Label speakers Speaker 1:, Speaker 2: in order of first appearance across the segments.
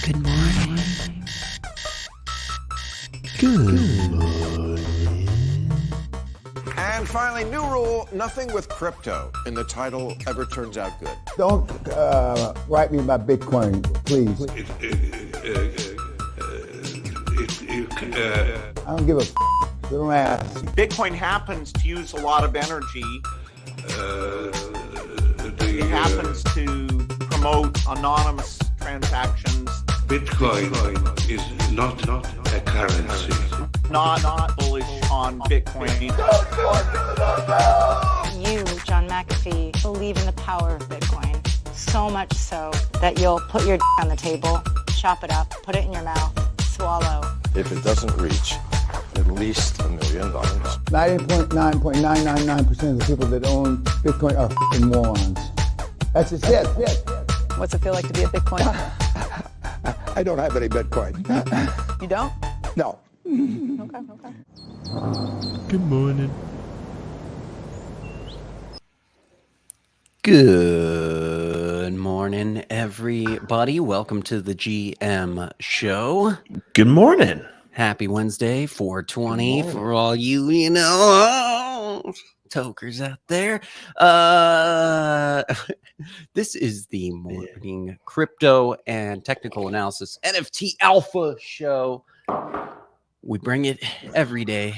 Speaker 1: Good morning. Good morning.
Speaker 2: And finally, new rule, nothing with crypto in the title ever turns out good.
Speaker 3: Don't write me about Bitcoin, please. I don't give a f***. Don't ask.
Speaker 4: Bitcoin happens to use a lot of energy. It happens to promote anonymous transactions.
Speaker 5: Bitcoin is not a currency.
Speaker 4: Not bullish on Bitcoin.
Speaker 6: You, John McAfee, believe in the power of Bitcoin. So much so that you'll put your on the table, chop it up, put it in your mouth, swallow.
Speaker 7: If it doesn't reach at least $1 million.
Speaker 3: 99.999% of the people that own Bitcoin are f***ing morons. That's just it.
Speaker 8: What's it feel like to be a Bitcoin?
Speaker 9: I don't have any Bitcoin.
Speaker 8: You don't?
Speaker 9: No.
Speaker 8: Okay.
Speaker 1: Good morning. Good morning, everybody. Welcome to the GM show.
Speaker 10: Good morning.
Speaker 1: Happy Wednesday, 420 for all you, tokers out there. This is the morning crypto and technical analysis NFT alpha show. We bring it every day,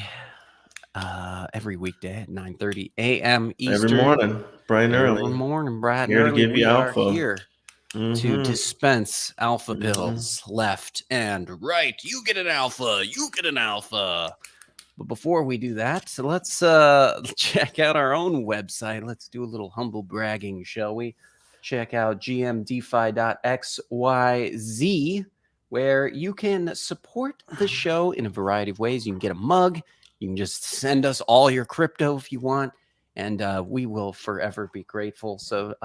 Speaker 1: every weekday at 9:30 a.m. Eastern.
Speaker 10: Every morning, bright and early.
Speaker 1: Every morning, bright and
Speaker 10: Here to
Speaker 1: early.
Speaker 10: give you
Speaker 1: We are
Speaker 10: alpha.
Speaker 1: here to dispense alpha pills left and right. You get an alpha. You get an alpha. But before we do that, so let's check out our own website. Let's do a little humble bragging, shall we? Check out gmdefi.xyz, where you can support the show in a variety of ways. You can get a mug. You can just send us all your crypto if you want, and we will forever be grateful. So,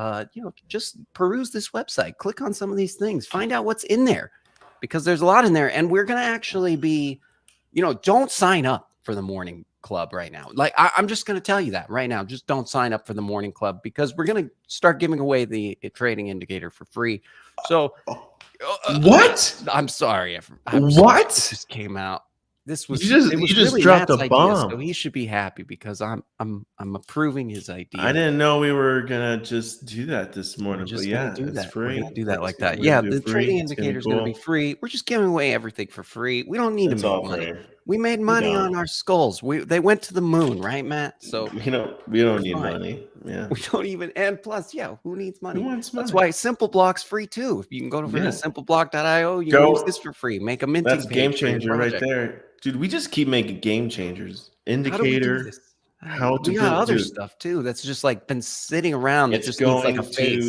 Speaker 1: just peruse this website. Click on some of these things. Find out what's in there, because there's a lot in there, and we're going to actually be, don't sign up for the morning club right now. Like, I'm just going to tell you that right now. Just don't sign up for the morning club, because we're going to start giving away the trading indicator for free. So,
Speaker 10: What?
Speaker 1: I'm sorry.
Speaker 10: What?
Speaker 1: This just came out. This was
Speaker 10: You just
Speaker 1: really
Speaker 10: dropped
Speaker 1: Matt's
Speaker 10: a
Speaker 1: idea,
Speaker 10: bomb.
Speaker 1: so he should be happy, because I'm approving his idea.
Speaker 10: I didn't know we were gonna just do that this morning,
Speaker 1: Just
Speaker 10: but yeah,
Speaker 1: gonna do
Speaker 10: it's
Speaker 1: that.
Speaker 10: free.
Speaker 1: We're gonna do that like that.
Speaker 10: We're
Speaker 1: Yeah,
Speaker 10: gonna do
Speaker 1: the
Speaker 10: free.
Speaker 1: trading
Speaker 10: It's
Speaker 1: indicator is going to be
Speaker 10: cool.
Speaker 1: free. We're just giving away everything for free. We don't need
Speaker 10: It's
Speaker 1: to make
Speaker 10: all
Speaker 1: money.
Speaker 10: free.
Speaker 1: We made money
Speaker 10: don't.
Speaker 1: on our skulls. They went to the moon, right, Matt? So
Speaker 10: We don't need
Speaker 1: fine.
Speaker 10: money. Yeah.
Speaker 1: we don't even. And plus, who needs money?
Speaker 10: Who wants
Speaker 1: That's
Speaker 10: money?
Speaker 1: why Simple Block's free too. If you can go to
Speaker 10: Yeah.
Speaker 1: simpleblock.io, you
Speaker 10: Go.
Speaker 1: can use this for free. Make a minting
Speaker 10: That's a
Speaker 1: page
Speaker 10: game
Speaker 1: for your
Speaker 10: changer right
Speaker 1: project.
Speaker 10: there. Dude, we just keep making game changers.
Speaker 1: How do we do
Speaker 10: Indicator.
Speaker 1: this?
Speaker 10: How to
Speaker 1: We got other
Speaker 10: dude,
Speaker 1: stuff too. That's just like been sitting around. It
Speaker 10: It's
Speaker 1: just needs like
Speaker 10: going
Speaker 1: a face.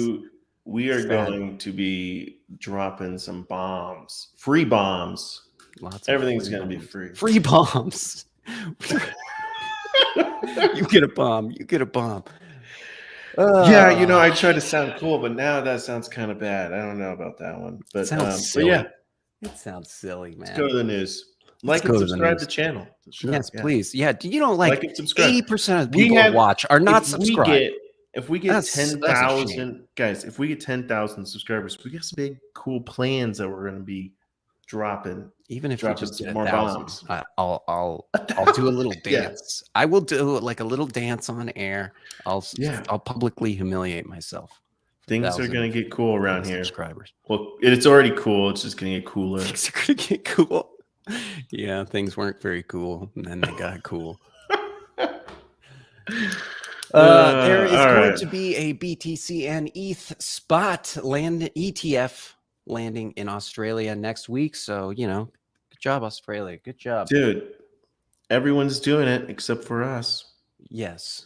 Speaker 10: we are
Speaker 1: Sad.
Speaker 10: going to be dropping some bombs. Free bombs.
Speaker 1: Lots of
Speaker 10: Everything's
Speaker 1: free
Speaker 10: gonna be
Speaker 1: bombs.
Speaker 10: free.
Speaker 1: Free bombs. You get a bomb. You get a bomb.
Speaker 10: Yeah, I try to sound cool, but now that sounds kind of bad. I don't know about that one. But,
Speaker 1: sounds
Speaker 10: but yeah,
Speaker 1: It sounds silly, man.
Speaker 10: let's go to the news.
Speaker 1: Let's
Speaker 10: Like and
Speaker 1: go to the
Speaker 10: subscribe to
Speaker 1: news.
Speaker 10: the channel. Sure,
Speaker 1: Yes,
Speaker 10: yeah.
Speaker 1: please. Yeah. Do you know
Speaker 10: Like and subscribe.
Speaker 1: 80% of the
Speaker 10: We
Speaker 1: people that
Speaker 10: have-
Speaker 1: watch are not
Speaker 10: If
Speaker 1: subscribed?
Speaker 10: we get
Speaker 1: That's a
Speaker 10: 10,000
Speaker 1: shame.
Speaker 10: guys, if we get 10,000 subscribers, we got some big cool plans that we're going to be dropping.
Speaker 1: Even if we
Speaker 10: dropping
Speaker 1: just
Speaker 10: some
Speaker 1: get
Speaker 10: more
Speaker 1: 1,000,
Speaker 10: bombs.
Speaker 1: I'll do a little
Speaker 10: Yeah.
Speaker 1: dance. I will do like a little dance on air. I'll publicly humiliate myself.
Speaker 10: Things are
Speaker 1: 1,000
Speaker 10: going to get cool around here.
Speaker 1: subscribers.
Speaker 10: Well, it's already cool. It's just going to get cooler.
Speaker 1: Things are gonna get cool. Yeah, things weren't very cool, and then they got cool. There is
Speaker 10: all
Speaker 1: going
Speaker 10: right.
Speaker 1: to be a BTC and ETH spot ETF landing in Australia next week. So, good job, Australia. Good job.
Speaker 10: Dude, everyone's doing it except for us.
Speaker 1: Yes.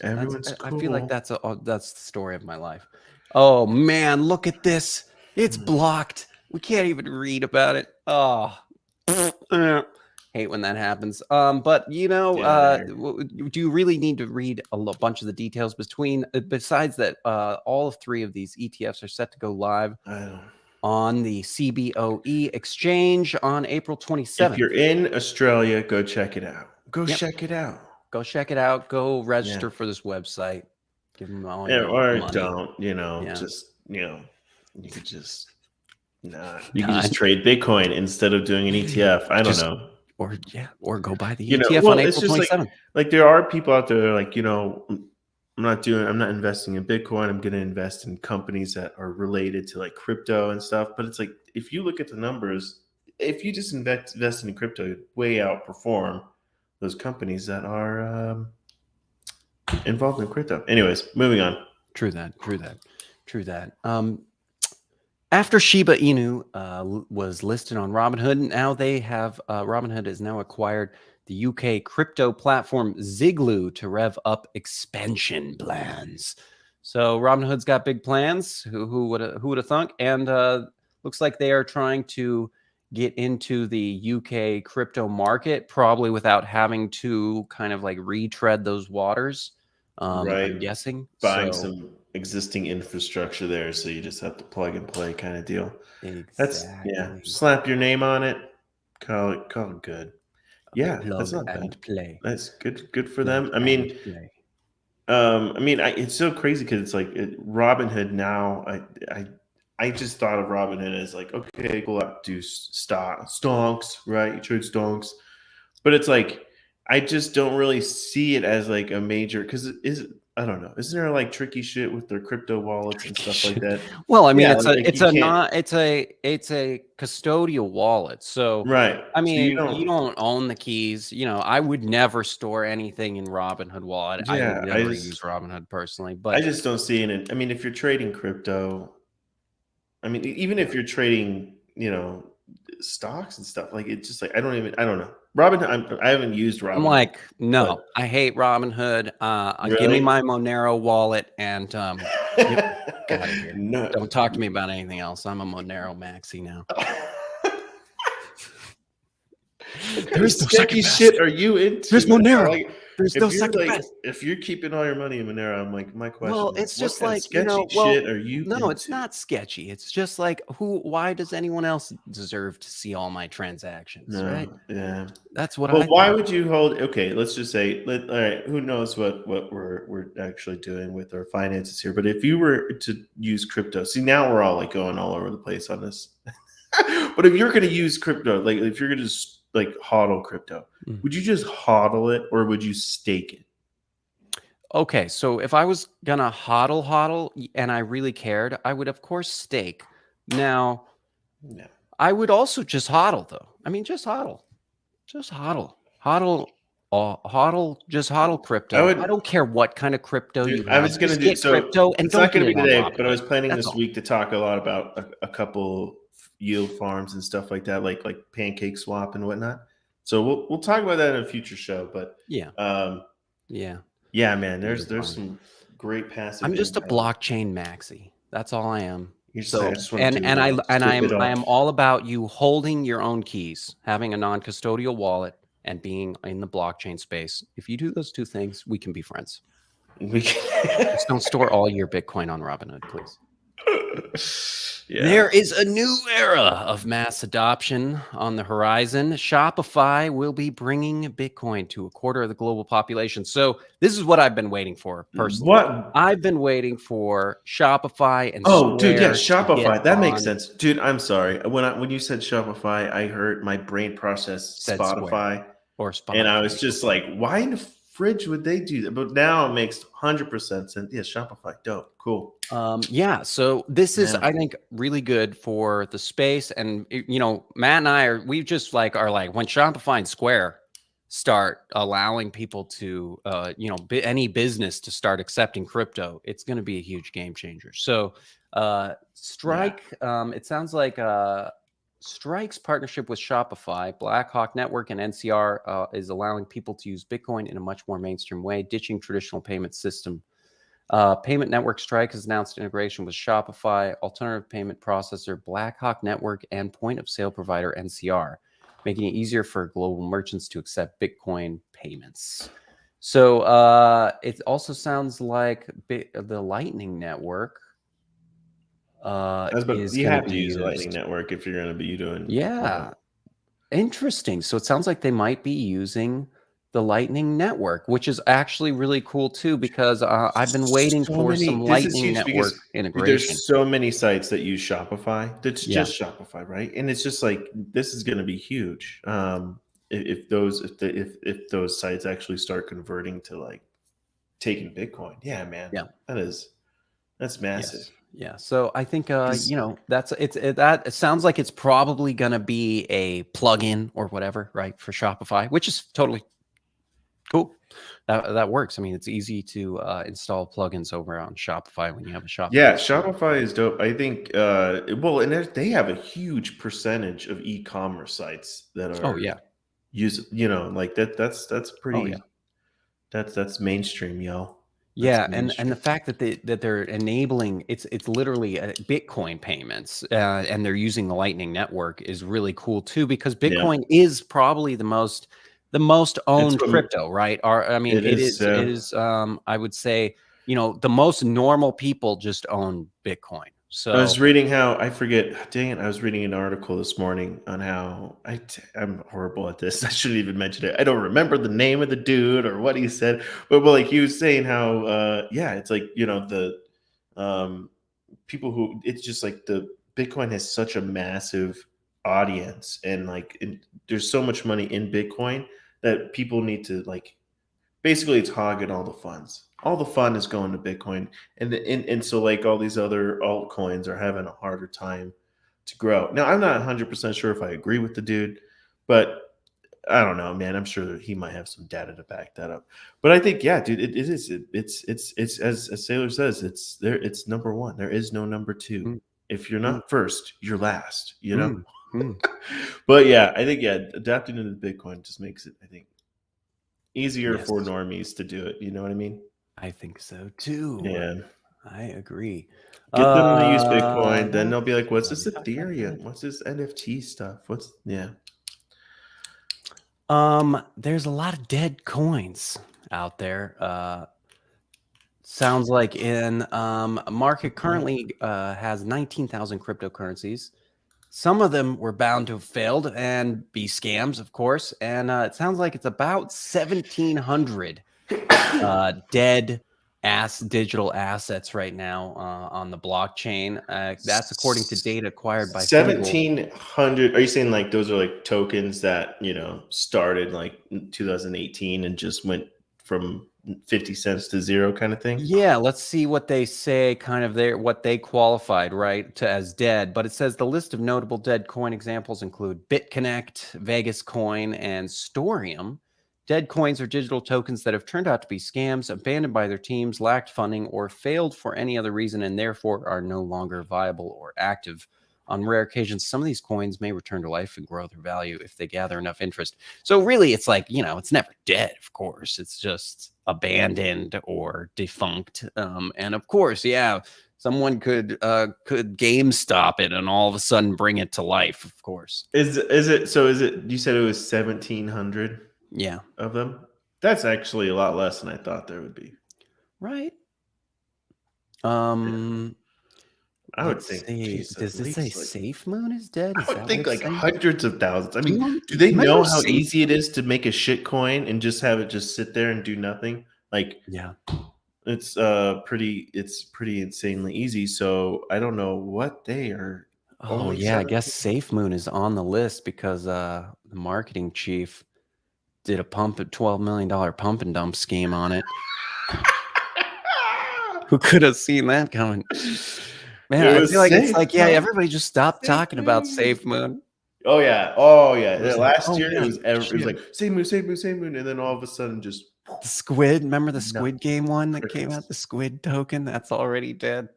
Speaker 10: Everyone's
Speaker 1: I feel like
Speaker 10: cool.
Speaker 1: that's the story of my life. Oh man, look at this. It's blocked. We can't even read about it. Oh, hate when that happens. But do you really need to read a bunch of the details besides that? All three of these ETFs are set to go live on the CBOE exchange on April 27th.
Speaker 10: If you're in Australia, go check it out. Check it out.
Speaker 1: Go check it out. Go register for this website. Give them all your
Speaker 10: Or
Speaker 1: money.
Speaker 10: don't,
Speaker 1: Yeah.
Speaker 10: just, you could just, Nah, you can just trade Bitcoin instead of doing an ETF. I don't know.
Speaker 1: Or go buy the
Speaker 10: You know,
Speaker 1: ETF
Speaker 10: well,
Speaker 1: on
Speaker 10: it's
Speaker 1: April
Speaker 10: just
Speaker 1: 27th.
Speaker 10: like there are people out there like, I'm not investing in Bitcoin. I'm going to invest in companies that are related to like crypto and stuff. But it's like, if you look at the numbers, if you just invest in crypto, you way outperform those companies that are involved in crypto. Anyways, moving on.
Speaker 1: True that. After Shiba Inu was listed on Robinhood, now they have Robinhood has now acquired the UK crypto platform Ziglu to rev up expansion plans. So Robinhood's got big plans. Who would have thunk? And looks like they are trying to get into the UK crypto market, probably without having to kind of like retread those waters.
Speaker 10: Right.
Speaker 1: I'm guessing
Speaker 10: Buying some existing infrastructure there, so you just have to plug and play kind of deal.
Speaker 1: Exactly.
Speaker 10: Slap your name on it, call it good. Yeah, that's
Speaker 1: Plug
Speaker 10: not
Speaker 1: and
Speaker 10: bad.
Speaker 1: play.
Speaker 10: That's good for
Speaker 1: Plug
Speaker 10: them. I mean, it's so crazy because it's like Robinhood now. I just thought of Robinhood as like, okay, cool, I do stonks, right? You trade stonks, but it's like I just don't really see it as like a major because I don't know. Isn't there like tricky shit with their crypto wallets and stuff like that?
Speaker 1: Well, I mean,
Speaker 10: Yeah,
Speaker 1: it's a custodial wallet. So
Speaker 10: right.
Speaker 1: I
Speaker 10: So
Speaker 1: mean, you don't own the keys. I would never store anything in Robinhood wallet. I would never use Robinhood personally, but
Speaker 10: I just don't see it. I mean, if you're trading crypto, I mean, even if you're trading, stocks and stuff, like it's just like I don't know. Robinhood, I haven't used Robinhood.
Speaker 1: I'm like, no, I hate Robinhood. Give me my Monero wallet and get out of here.
Speaker 10: No.
Speaker 1: Don't talk to me about anything else. I'm a Monero maxi now.
Speaker 10: There's no sketchy shit are you into?
Speaker 1: There's Monero.
Speaker 10: Like,
Speaker 1: There's no second best.
Speaker 10: If you're keeping all your money in Monero, I'm like, my question.
Speaker 1: Well,
Speaker 10: is,
Speaker 1: it's just
Speaker 10: what
Speaker 1: like
Speaker 10: sketchy shit are you?
Speaker 1: No,
Speaker 10: into?
Speaker 1: it's not sketchy. It's just like why does anyone else deserve to see all my transactions? Right?
Speaker 10: Yeah,
Speaker 1: that's what.
Speaker 10: Well, why would you hold? Okay, let's just say, all right. Who knows what we're actually doing with our finances here? But if you were to use crypto, see now we're all like going all over the place on this. But if you're going to use crypto, like if you're going to just like hodl crypto, would you just hodl it or would you stake it?
Speaker 1: Okay, so if I was gonna hodl and I really cared, I would of course stake. Now, I would also just hodl though. I mean, just hodl crypto. I don't care what kind of crypto you have.
Speaker 10: I was going to do so.
Speaker 1: Crypto and
Speaker 10: it's not going to be today,
Speaker 1: Robinhood.
Speaker 10: but I was planning
Speaker 1: That's
Speaker 10: this
Speaker 1: all.
Speaker 10: week to talk a lot about a couple yield farms and stuff like that, like Pancake Swap and whatnot. So we'll talk about that in a future show. But
Speaker 1: yeah, man.
Speaker 10: There's some great passive.
Speaker 1: I'm just a blockchain maxi. That's all I am.
Speaker 10: So
Speaker 1: I am all about you holding your own keys, having a non-custodial wallet, and being in the blockchain space. If you do those two things, we can be friends. Just don't store all your Bitcoin on Robinhood, please. Yeah. There is a new era of mass adoption on the horizon. Shopify will be bringing Bitcoin to a quarter of the global population. So this is what I've been waiting for personally.
Speaker 10: What?
Speaker 1: I've been waiting for Shopify and
Speaker 10: dude, yeah, Shopify. That makes sense. Dude, I'm sorry. When you said Shopify, I heard my brain process Spotify. And I was just like, why in the fridge would they do that? But now it makes 100% sense. Yeah, Shopify, dope, cool.
Speaker 1: So this is, I think, really good for the space. And Matt and I are when Shopify and Square start allowing people to any business to start accepting crypto, it's going to be a huge game changer. So Strike, it sounds like Strike's partnership with Shopify, Blackhawk Network, and NCR is allowing people to use Bitcoin in a much more mainstream way, ditching traditional payment system. Payment network Strike has announced integration with Shopify, alternative payment processor Blackhawk Network, and point of sale provider NCR, making it easier for global merchants to accept Bitcoin payments. So it also sounds like the Lightning Network.
Speaker 10: You have to use Lightning Network if you're going to be doing.
Speaker 1: Interesting. So it sounds like they might be using the Lightning Network, which is actually really cool too, because I've been waiting
Speaker 10: So
Speaker 1: for
Speaker 10: many.
Speaker 1: some
Speaker 10: This is
Speaker 1: Lightning
Speaker 10: huge because
Speaker 1: Network integration.
Speaker 10: there's so many sites that use Shopify. That's
Speaker 1: Yeah.
Speaker 10: just Shopify, right? And it's just like this is going to be huge. If those sites actually start converting to like taking Bitcoin, yeah, man,
Speaker 1: Yeah.
Speaker 10: that's massive.
Speaker 1: Yes. Yeah. So I think it sounds like it's probably gonna be a plugin or whatever, right, for Shopify, which is totally cool. That works. I mean, it's easy to install plugins over on Shopify when you have a Shopify.
Speaker 10: Yeah,
Speaker 1: store.
Speaker 10: Shopify is dope. I think well, and they have a huge percentage of e-commerce sites that are
Speaker 1: Oh yeah.
Speaker 10: like that's pretty
Speaker 1: Oh yeah.
Speaker 10: that's mainstream, yo.
Speaker 1: Yeah, and the fact that they're enabling it's literally Bitcoin payments, and they're using the Lightning Network is really cool too, because Bitcoin is probably the most owned crypto, right? I mean, it is. I would say, the most normal people just own Bitcoin. So
Speaker 10: I was reading I was reading an article this morning on how I'm horrible at this. I shouldn't even mention it. I don't remember the name of the dude or what he said, but like he was saying how it's like the people who it's just like the Bitcoin has such a massive audience and like there's so much money in Bitcoin that people need to like basically it's hogging all the funds. All the fun is going to Bitcoin, and so like all these other altcoins are having a harder time to grow. Now, I'm not 100% sure if I agree with the dude, but I don't know, man. I'm sure that he might have some data to back that up. But I think, yeah, dude, it's as Sailor says, it's number one. There is no number two. If you're not first, you're last. But yeah, I think adapting into Bitcoin just makes it, I think, easier for normies to do it. You know what I mean?
Speaker 1: I think so too.
Speaker 10: Yeah,
Speaker 1: I agree.
Speaker 10: Get them to use Bitcoin, then they'll be like, "What's this Ethereum? What's this NFT stuff? What's
Speaker 1: There's a lot of dead coins out there. Sounds like in market currently has 19,000 cryptocurrencies. Some of them were bound to have failed and be scams, of course. And it sounds like it's about 1,700 dead digital assets right now on the blockchain. That's according to data acquired by
Speaker 10: 1,700. Are you saying like those are like tokens that started like in 2018 and just went from 50 cents to zero kind of thing?
Speaker 1: Yeah, let's see what they say, kind of what they qualified, right, to as dead. But it says the list of notable dead coin examples include BitConnect, Vegas Coin, and Storium. Dead coins are digital tokens that have turned out to be scams, abandoned by their teams, lacked funding, or failed for any other reason, and therefore are no longer viable or active. On rare occasions, some of these coins may return to life and grow their value if they gather enough interest. So really, it's like, it's never dead, of course. It's just abandoned or defunct. And of course, someone could GameStop it and all of a sudden bring it to life, of course.
Speaker 10: Is it you said it was 1,700?
Speaker 1: Yeah.
Speaker 10: Of them? That's actually a lot less than I thought there would be.
Speaker 1: Right.
Speaker 10: I would think.
Speaker 1: Does this say Safe Moon is dead?
Speaker 10: I would think like hundreds of thousands. I mean,
Speaker 1: do
Speaker 10: they know how easy it is to make a shit coin and just have it just sit there and do nothing? Like,
Speaker 1: yeah,
Speaker 10: it's pretty insanely easy. So I don't know what they are.
Speaker 1: Oh yeah, I guess Safe Moon is on the list because the marketing chief did a $12 million pump and dump scheme on it. Who could have seen that coming? Man, I feel like it's like, everybody just stopped talking about Safe Moon.
Speaker 10: Oh yeah. Last year it was like Safe Moon, and then all of a sudden just
Speaker 1: the Squid. Remember the Squid Game one that came out? The Squid token that's already dead.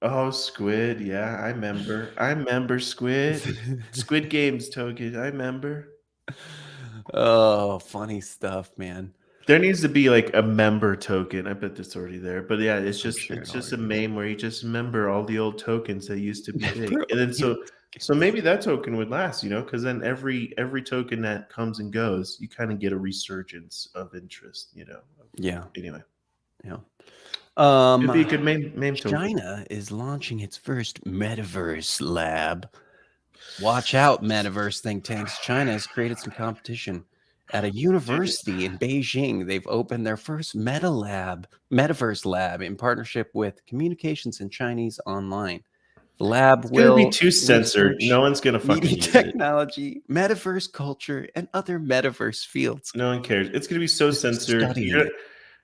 Speaker 10: Oh, Squid. Yeah, I remember Squid. Squid Games token. I remember.
Speaker 1: Oh, funny stuff, man.
Speaker 10: There needs to be like a member token. I bet that's already there. But yeah, it's just a meme where you just remember all the old tokens that used to be big. And then so maybe that token would last, because then every token that comes and goes, you kind of get a resurgence of interest,
Speaker 1: Yeah.
Speaker 10: Anyway.
Speaker 1: Yeah.
Speaker 10: It'd be a good meme token.
Speaker 1: China is launching its first metaverse lab. Watch out, metaverse think tanks. China has created some competition At a university in Beijing, they've opened their first metaverse lab in partnership with Communications in Chinese Online. The lab
Speaker 10: It's gonna be
Speaker 1: will
Speaker 10: too censored.
Speaker 1: research
Speaker 10: No one's gonna fucking
Speaker 1: media
Speaker 10: use it.
Speaker 1: technology, metaverse culture, and other metaverse fields.
Speaker 10: No one cares. It's gonna be so
Speaker 1: Just
Speaker 10: censored.
Speaker 1: studying
Speaker 10: You're-
Speaker 1: it.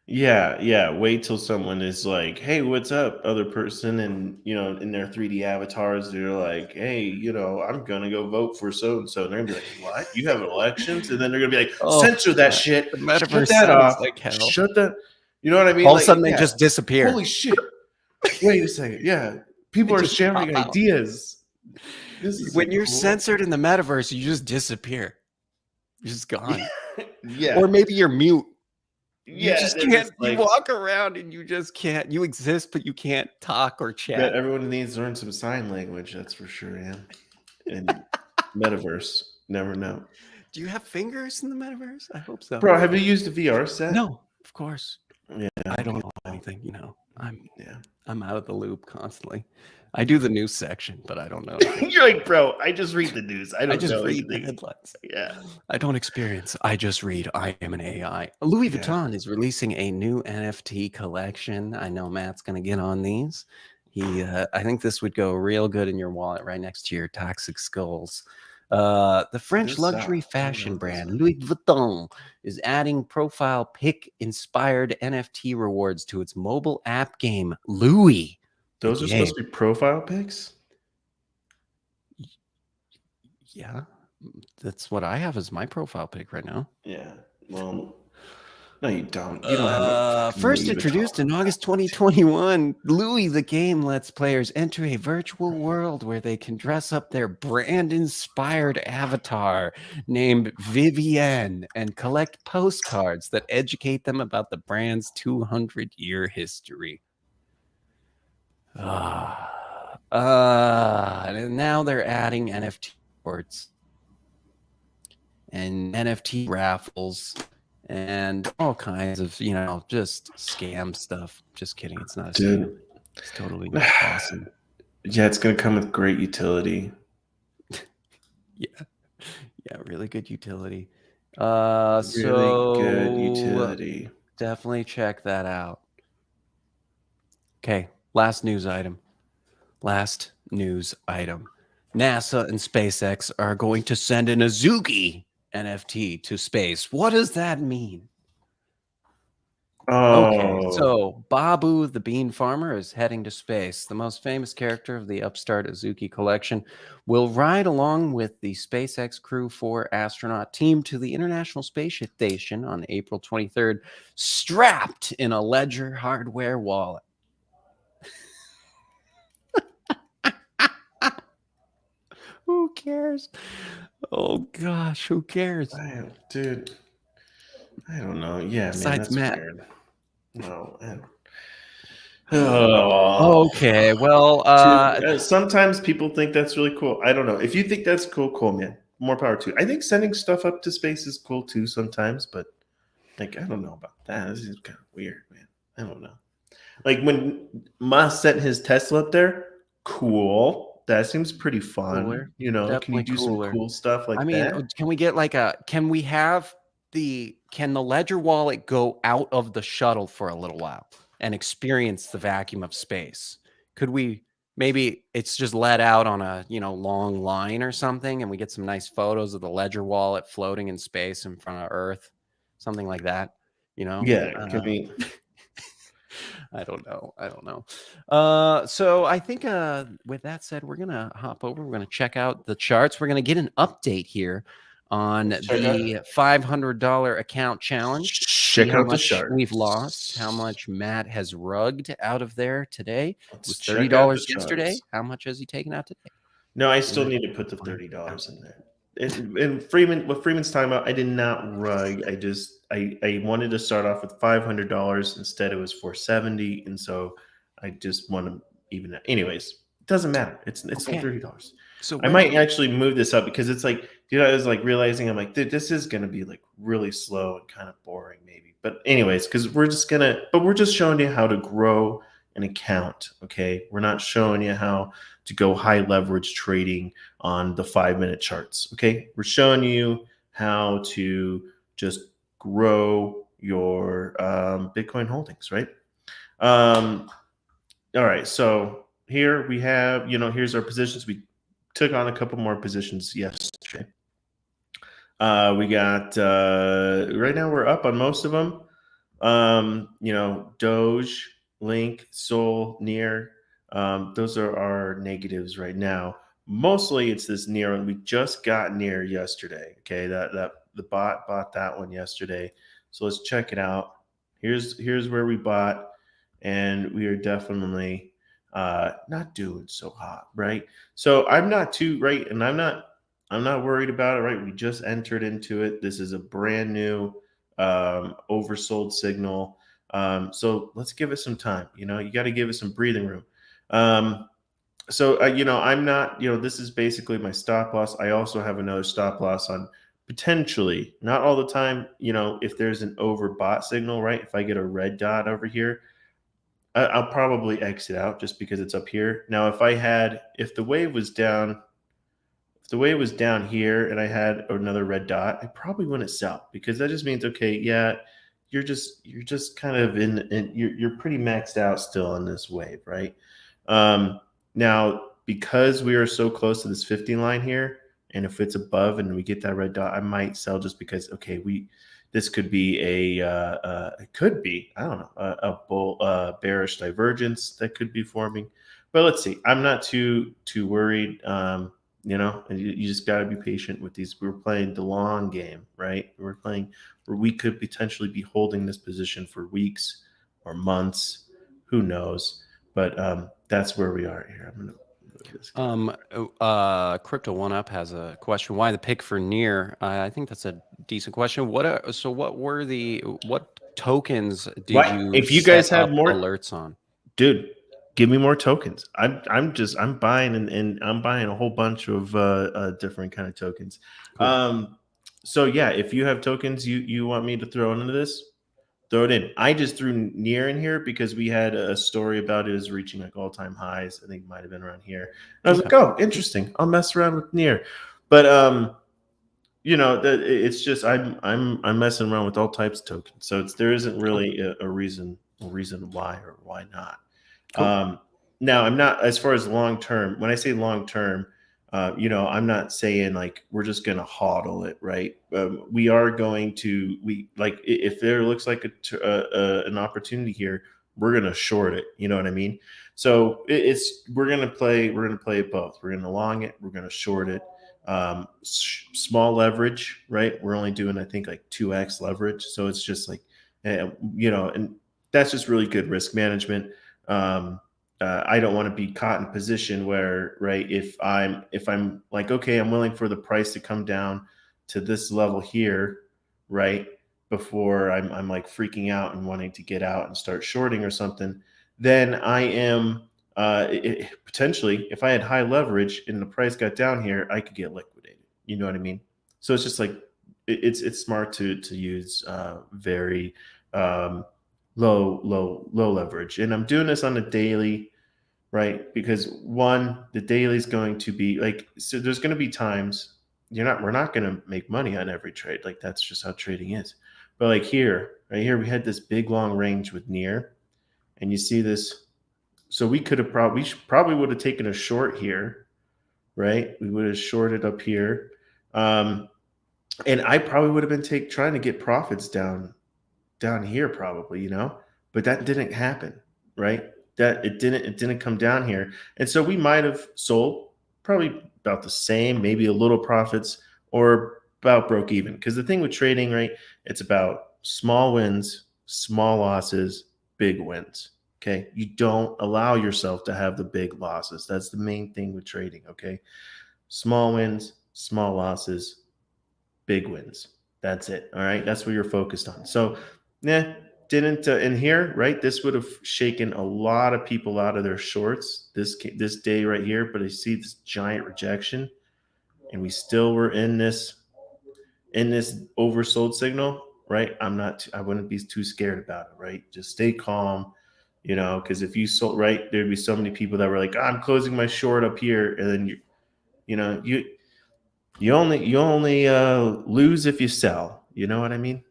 Speaker 10: yeah. Wait till someone is like, "Hey, what's up, other person?" And in their 3D avatars, they're like, "Hey, I'm gonna go vote for so and so." And they're gonna be like, "What? You have elections?" And then they're gonna be like,
Speaker 1: Oh,
Speaker 10: "Censor that shit.
Speaker 1: the
Speaker 10: Shut
Speaker 1: metaverse
Speaker 10: that
Speaker 1: sounds
Speaker 10: off.
Speaker 1: like hell.
Speaker 10: Shut that." You know what I mean?
Speaker 1: All of a
Speaker 10: Like,
Speaker 1: sudden, they
Speaker 10: yeah.
Speaker 1: just disappear.
Speaker 10: Holy shit! Wait a second. Yeah, people
Speaker 1: They
Speaker 10: are
Speaker 1: just
Speaker 10: sharing
Speaker 1: pop out.
Speaker 10: ideas. This is
Speaker 1: When you're
Speaker 10: cool.
Speaker 1: censored in the metaverse, you just disappear. You're just gone.
Speaker 10: Yeah.
Speaker 1: Or maybe you're mute. You
Speaker 10: Yeah,
Speaker 1: just
Speaker 10: they're
Speaker 1: can't.
Speaker 10: just like-
Speaker 1: You walk around and you just can't. You exist, but you can't talk or
Speaker 10: Bet
Speaker 1: chat.
Speaker 10: everyone needs to learn some sign language. That's for sure. Yeah. And metaverse. Never know.
Speaker 1: Do you have fingers in the metaverse? I hope so.
Speaker 10: Bro, have you used a VR set?
Speaker 1: No, of course.
Speaker 10: Yeah.
Speaker 1: I don't know anything.
Speaker 10: Yeah.
Speaker 1: I'm out of the loop constantly. I do the news section, but I don't know.
Speaker 10: You're like, bro, I just read the news. I don't
Speaker 1: I just
Speaker 10: know
Speaker 1: read the
Speaker 10: anything.
Speaker 1: headlines.
Speaker 10: Yeah.
Speaker 1: I don't experience. I just read. I am an AI. Louis
Speaker 10: Yeah.
Speaker 1: Vuitton is releasing a new NFT collection. I know Matt's going to get on these. I think this would go real good in your wallet right next to your toxic skulls. The French
Speaker 10: This
Speaker 1: luxury
Speaker 10: sucks. I don't know
Speaker 1: fashion
Speaker 10: what this
Speaker 1: brand
Speaker 10: is.
Speaker 1: Louis Vuitton is adding profile pic inspired NFT rewards to its mobile app game, Louis.
Speaker 10: Those are supposed to be profile pics?
Speaker 1: Yeah, that's what I have as my profile pic right now.
Speaker 10: Yeah. Well, no, you don't. You don't have a fucking
Speaker 1: First
Speaker 10: Louis
Speaker 1: introduced
Speaker 10: Vuitton.
Speaker 1: in August 2021, Louis the game lets players enter a virtual world where they can dress up their brand-inspired avatar named Vivienne and collect postcards that educate them about the brand's 200-year history. And now they're adding NFT rewards and NFT raffles and all kinds of, just scam stuff. Just kidding. It's not a
Speaker 10: Dude.
Speaker 1: scam. It's totally awesome.
Speaker 10: Yeah, it's going to come with great utility.
Speaker 1: Yeah, really good utility.
Speaker 10: Really good utility.
Speaker 1: Definitely check that out. Okay, last news item. NASA and SpaceX are going to send an Azuki NFT to space. What does that mean?
Speaker 10: Oh,
Speaker 1: Okay, so Babu the Bean Farmer is heading to space. The most famous character of the upstart Azuki collection will ride along with the SpaceX Crew 4 astronaut team to the International Space Station on April 23rd, strapped in a Ledger hardware wallet. Who cares? Oh gosh, who cares?
Speaker 10: Dude, I don't know. Yeah,
Speaker 1: Besides
Speaker 10: man,
Speaker 1: Matt.
Speaker 10: that's weird. No. Oh,
Speaker 1: okay. Well,
Speaker 10: dude, sometimes people think that's really cool. I don't know. If you think that's cool, man. More power to you. I think sending stuff up to space is cool too sometimes, but I don't know about that. This is kind of weird, man. I don't know. Like when Musk sent his Tesla up there, cool. That seems pretty fun.
Speaker 1: Cooler.
Speaker 10: Can you
Speaker 1: Definitely
Speaker 10: do
Speaker 1: cooler.
Speaker 10: some cool stuff like
Speaker 1: I mean,
Speaker 10: that?
Speaker 1: can we get can the Ledger wallet go out of the shuttle for a little while and experience the vacuum of space? Could we, maybe it's just let out on a, long line or something, and we get some nice photos of the Ledger wallet floating in space in front of Earth, something like that,
Speaker 10: Yeah, can we?
Speaker 1: I don't know. So I think with that said, we're gonna hop over. We're gonna check out the charts. We're gonna get an update here on the $500 account challenge.
Speaker 10: Check out the chart.
Speaker 1: We've lost, how much Matt has rugged out of there today. It was
Speaker 10: check out
Speaker 1: $30
Speaker 10: the
Speaker 1: yesterday.
Speaker 10: charts.
Speaker 1: How much has he taken out today?
Speaker 10: No, I still need to put the $30 in there. And what Freeman's talking about, I did not rug. I wanted to start off with $500. Instead, it was $470, and so I just want to even it. Anyways, it doesn't matter. It's still $30.
Speaker 1: So
Speaker 10: I might actually move this up because it's like, I was like realizing I'm like, dude, this is gonna be like really slow and kind of boring, maybe. But anyways, because we're just showing you how to grow an account. Okay, we're not showing you how to go high leverage trading on the 5-minute charts. Okay, we're showing you how to just grow your Bitcoin holdings, right? All right, so here we have, here's our positions. We took on a couple more positions yesterday. We got right now we're up on most of them. Doge, Link, Sol, Near. Those are our negatives right now. Mostly it's this Near one. We just got Near yesterday. Okay, that the bot bought that one yesterday. So let's check it out. Here's where we bought, and we are definitely not doing so hot, right? So I'm not too right, and I'm not worried about it, right? We just entered into it. This is a brand new oversold signal. So let's give it some time. You got to give it some breathing room. I'm not, this is basically my stop loss. I also have another stop loss on potentially, not all the time, if there's an overbought signal, right? If I get a red dot over here, I'll probably exit out just because it's up here. Now, if the wave was down, here and I had another red dot, I probably wouldn't sell, because that just means, okay, yeah, you're just kind of you're pretty maxed out still on this wave, right? Now, because we are so close to this 50 line here, and if it's above and we get that red dot, I might sell just because, okay, this could be it could be, I don't know, a bull bearish divergence that could be forming. But let's see. I'm not too worried. And you just got to be patient with these. We're playing the long game, right? We're playing where we could potentially be holding this position for weeks or months. Who knows? But that's where we are here. I'm
Speaker 1: gonna Crypto One Up has a question. Why the pick for Near? I think that's a decent question. What tokens did you?
Speaker 10: If you guys have more
Speaker 1: alerts on,
Speaker 10: dude, give me more tokens. I'm buying and I'm buying a whole bunch of different kind of tokens. Cool. So yeah, if you have tokens you want me to throw into this, throw it in. I just threw Near in here because we had a story about it as reaching like all-time highs. I think it might have been around here. And I was like, oh, interesting. I'll mess around with Near. But it's just I'm messing around with all types of tokens. So there isn't really a reason why or why not. Cool. Now I'm not, as far as long term, when I say long term, I'm not saying like we're just going to hodl it, right? We are going to, if there looks like an opportunity here, we're going to short it. You know what I mean? So we're going to play it both. We're going to long it. We're going to short it. Small leverage, right? We're only doing, I think, like 2x leverage. So it's just like, and that's just really good risk management. I don't want to be caught in a position where, right, if I'm like, okay, I'm willing for the price to come down to this level here, right, before I'm like freaking out and wanting to get out and start shorting or something, then I am potentially, if I had high leverage and the price got down here, I could get liquidated. You know what I mean? So it's just like it's smart to use very low leverage. And I'm doing this on a daily, right? Because the daily is going to be like, so there's going to be times we're not going to make money on every trade. Like that's just how trading is. But like right here, we had this big long range with Near, and you see this. So we probably would have taken a short here, right? We would have shorted up here. And I probably would have been trying to get profits down here probably, but that didn't happen, right? That it didn't come down here. And so we might have sold probably about the same, maybe a little profits, or about broke even. Because the thing with trading, right, it's about small wins, small losses, big wins. Okay. You don't allow yourself to have the big losses. That's the main thing with trading. Okay. Small wins, small losses, big wins. That's it. All right. That's what you're focused on. So, didn't in here, right? This would have shaken a lot of people out of their shorts this day right here. But I see this giant rejection, and we still were in this oversold signal, right? I wouldn't be too scared about it, right? Just stay calm, because if you sold, right, there'd be so many people that were like, I'm closing my short up here, and then you only lose if you sell. You know what I mean?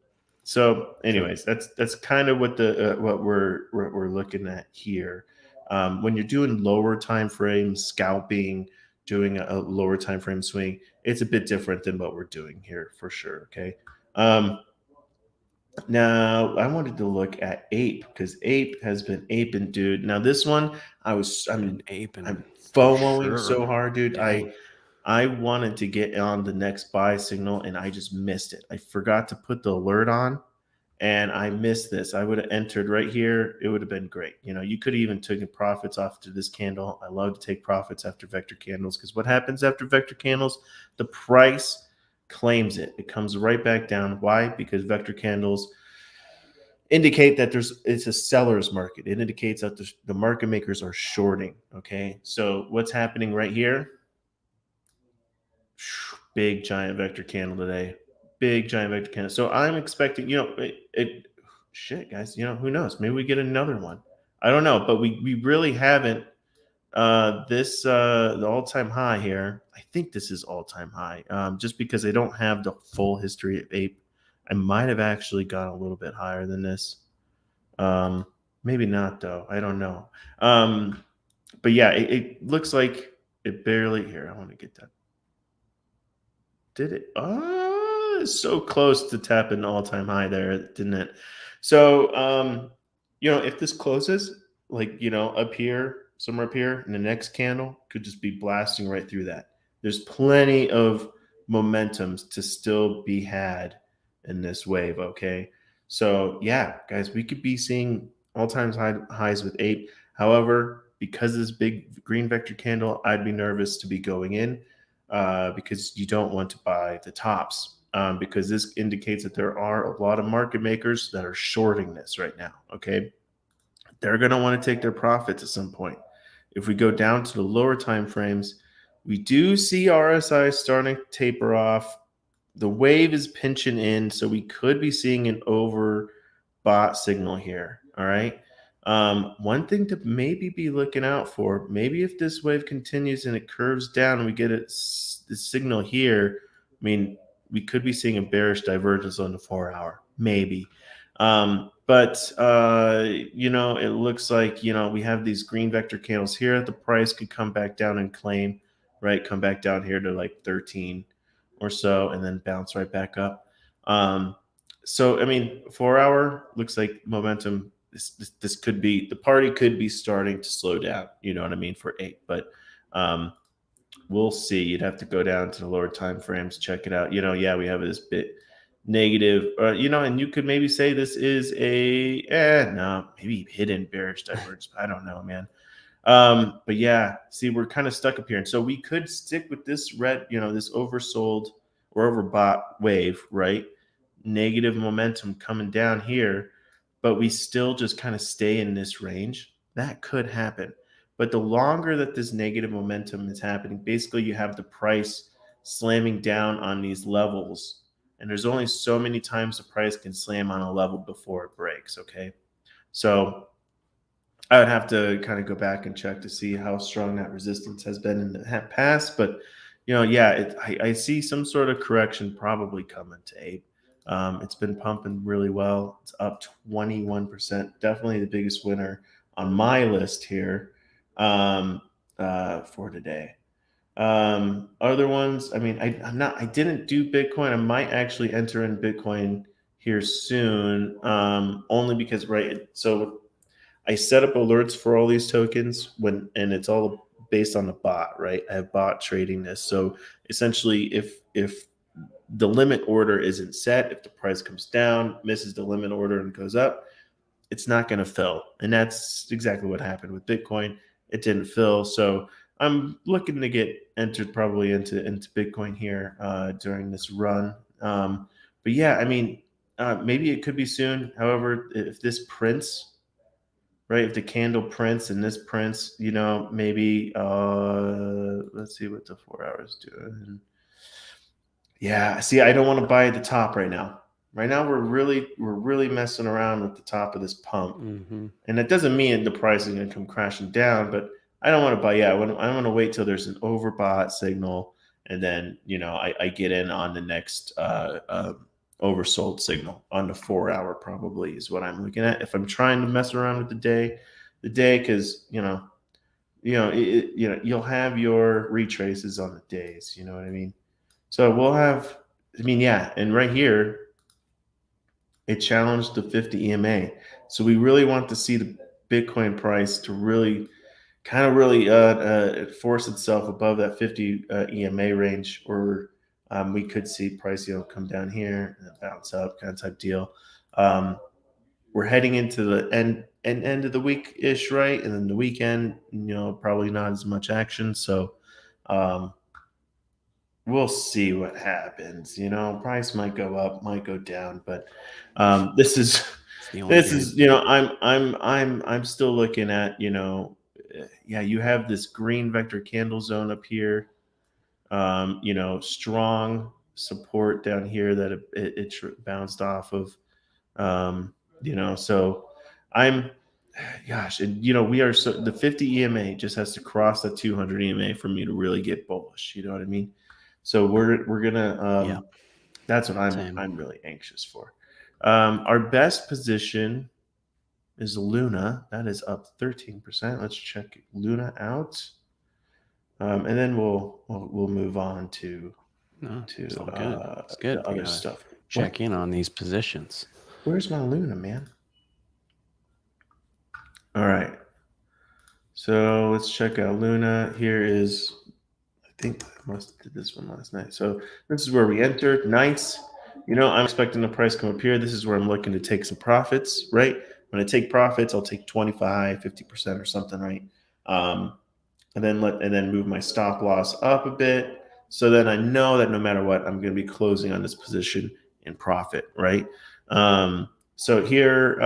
Speaker 10: So, anyways, that's kind of what the what we're looking at here. When you're doing lower time frames, scalping, doing a lower time frame swing, it's a bit different than what we're doing here for sure. Okay. Now I wanted to look at Ape because Ape has been aping, dude. Now this one, I'm
Speaker 1: aping.
Speaker 10: I'm FOMOing
Speaker 1: sure.
Speaker 10: so hard, dude.
Speaker 1: Dang.
Speaker 10: I wanted to get on the next buy signal and I just missed it. I forgot to put the alert on and I missed this. I would have entered right here. It would have been great. You know, you could have even taken profits off to this candle. I love to take profits after vector candles because what happens after vector candles? The price claims it. It comes right back down. Why? Because vector candles indicate that it's a seller's market. It indicates that the market makers are shorting. Okay. So what's happening right here? Big giant vector candle today. Big giant vector candle. So I'm expecting, shit, guys, who knows? Maybe we get another one. I don't know, but we really haven't. The all-time high here. I think this is all-time high. Just because I don't have the full history of Ape, I might have actually gone a little bit higher than this. Maybe not though. I don't know. But yeah, it looks like it barely. Here, I want to get that. Did it? Oh, it's so close to tapping all-time high there, didn't it? So, if this closes, up here, somewhere up here, and the next candle could just be blasting right through that. There's plenty of momentums to still be had in this wave, okay? So, yeah, guys, we could be seeing all-time highs with Ape. However, because of this big green vector candle, I'd be nervous to be going in. Because you don't want to buy the tops because this indicates that there are a lot of market makers that are shorting this right now. Okay. They're going to want to take their profits at some point. If we go down to the lower time frames, we do see RSI starting to taper off. The wave is pinching in, so we could be seeing an overbought signal here. All right. One thing to maybe be looking out for, maybe if this wave continues and it curves down and we get this signal here, I mean, we could be seeing a bearish divergence on the 4-hour, maybe. But it looks like, we have these green vector candles here. The price could come back down and claim, right? Come back down here to like 13 or so and then bounce right back up. So, I mean, 4-hour looks like momentum. This could be, the party could be starting to slow down, you know what I mean, for Ape. But we'll see. You'd have to go down to the lower time frames, check it out. We have this bit negative, and you could maybe say this is maybe hidden bearish divergence. I don't know, man. But yeah, see, we're kind of stuck up here. And so we could stick with this red, this oversold or overbought wave, right? Negative momentum coming down here, but we still just kind of stay in this range. That could happen. But the longer that this negative momentum is happening, basically you have the price slamming down on these levels. And there's only so many times the price can slam on a level before it breaks, okay? So I would have to kind of go back and check to see how strong that resistance has been in the past. But, I see some sort of correction probably coming to Ape. It's been pumping really well. It's up 21%. Definitely the biggest winner on my list here for today. Other ones, I mean, I didn't do Bitcoin. I might actually enter in Bitcoin here soon, only because, right, so I set up alerts for all these tokens and it's all based on the bot, right? I have bot trading this. So essentially, if the limit order isn't set, if the price comes down, misses the limit order and goes up, it's not going to fill. And that's exactly what happened with Bitcoin. It didn't fill. So I'm looking to get entered probably into Bitcoin here during this run. But yeah, I mean, maybe it could be soon. However, if this prints, right, if the candle prints and this prints, maybe let's see what the 4 hours doing. Yeah, see, I don't want to buy at the top right now. Right now, we're really messing around with the top of this pump, and that doesn't mean the price is going to come crashing down. But I don't want to buy. Yeah, I want to wait till there's an overbought signal, and then I get in on the next oversold signal on the 4 hour probably is what I'm looking at. If I'm trying to mess around with the day, because you'll have your retraces on the days, you know what I mean? So we'll have, and right here, it challenged the 50 EMA. So we really want to see the Bitcoin price to really force itself above that 50 EMA range, or we could see price come down here and bounce up, kind of type deal. We're heading into the end of the week ish, right? And then the weekend, probably not as much action. So we'll see what happens. Price might go up, might go down, but this is I'm still looking at you have this green vector candle zone up here, strong support down here that it bounced off of, so I'm and we are the 50 EMA just has to cross the 200 EMA for me to really get bullish, you know what I mean? So we're gonna that's what I'm really anxious for. Our best position is Luna. That is up 13%. Let's check Luna out, and then we'll move on to
Speaker 1: it's all good. It's good.
Speaker 10: Other stuff.
Speaker 1: Check in on these positions.
Speaker 10: Where's my Luna, man? All right. So let's check out Luna. Here is, I think I must have did this one last night. So this is where we entered. Nice. I'm expecting the price come up here. This is where I'm looking to take some profits, right? When I take profits, I'll take 25, 50% or something, right? And then move my stop loss up a bit. So then I know that no matter what, I'm going to be closing on this position in profit, right? So here,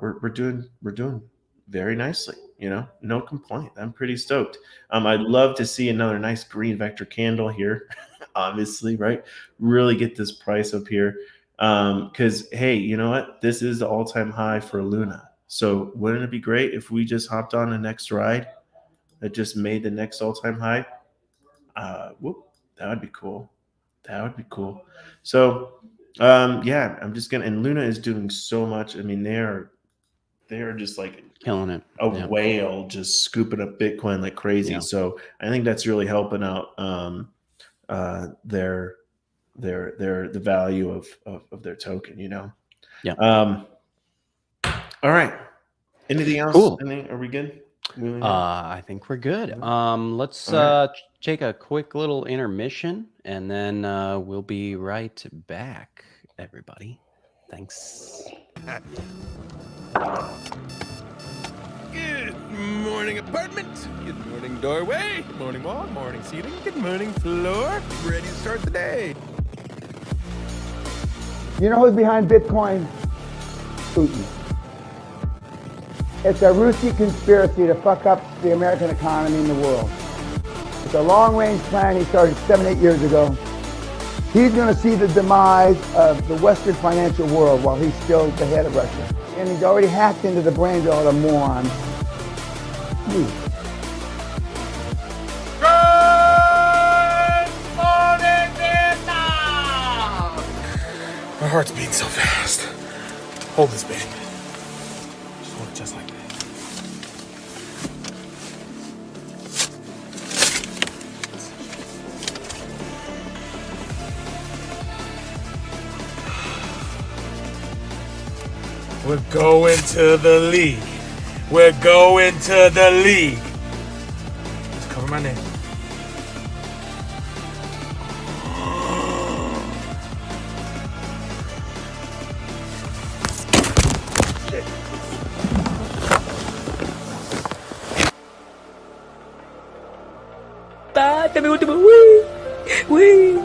Speaker 10: we're doing very nicely, no complaint. I'm pretty stoked. I'd love to see another nice green vector candle here, obviously, right? Really get this price up here. Because, hey, you know what? This is the all-time high for Luna. So wouldn't it be great if we just hopped on the next ride that just made the next all-time high? That would be cool. That would be cool. So, I'm just and Luna is doing so much. They are just like
Speaker 1: killing it.
Speaker 10: A whale just scooping up Bitcoin like crazy. Yeah. So I think that's really helping out the value of their token, Yeah. All right. Anything else?
Speaker 1: Cool.
Speaker 10: Are we good?
Speaker 1: I think we're good. Let's take a quick little intermission, and then we'll be right back, everybody. Thanks.
Speaker 11: Good morning, apartment. Good morning, doorway. Good morning, wall. Morning, ceiling. Good morning, floor. Ready to start the day.
Speaker 3: You know who's behind Bitcoin? Putin. It's a Ruski conspiracy to fuck up the American economy and the world. It's a long-range plan he started 7-8 years ago. He's going to see the demise of the Western financial world while he's still the head of Russia. And he's already hacked into the brains of all the morons.
Speaker 11: Good morning, Vietnam! My heart's beating so fast. Hold this, baby. Just hold it just like that. We're going to the league. We're going to the league. Just cover my name.
Speaker 12: Dame último. Wee.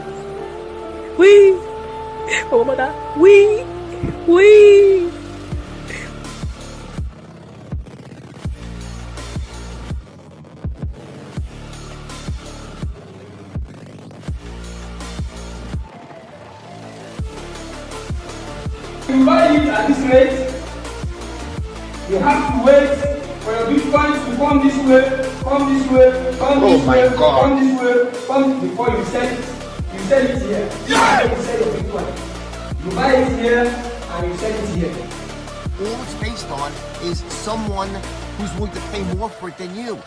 Speaker 12: Vamos matar. Wee.
Speaker 13: You buy it at this rate, you have to wait for your bitcoins to come this way, come this way, come this way, come this way, come before you sell it. You sell it here. You sell your bitcoin. You buy it here and you sell it here.
Speaker 14: All it's based on is someone who's willing to pay more for it than you.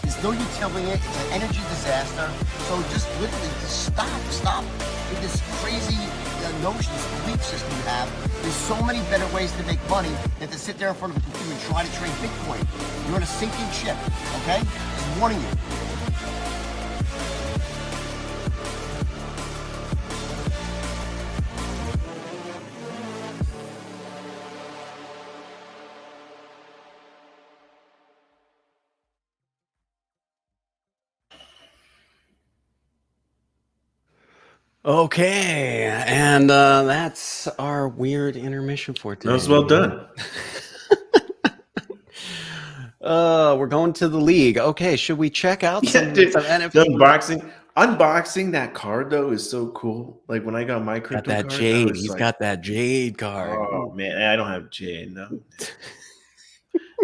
Speaker 14: There's no utility. It's an energy disaster. So just literally, just stop with this crazy notion, this belief system you have. There's so many better ways to make money than to sit there in front of a computer and try to trade Bitcoin. You're on a sinking ship, okay? Just warning you.
Speaker 1: Okay, and that's our weird intermission for today.
Speaker 10: That was well done.
Speaker 1: We're going to the league. Okay, should we check out some NFT?
Speaker 10: The unboxing that card though is so cool. Like when I got my crypto
Speaker 1: that
Speaker 10: card,
Speaker 1: Jade. He's got that Jade card.
Speaker 10: Oh man, I don't have Jade. No.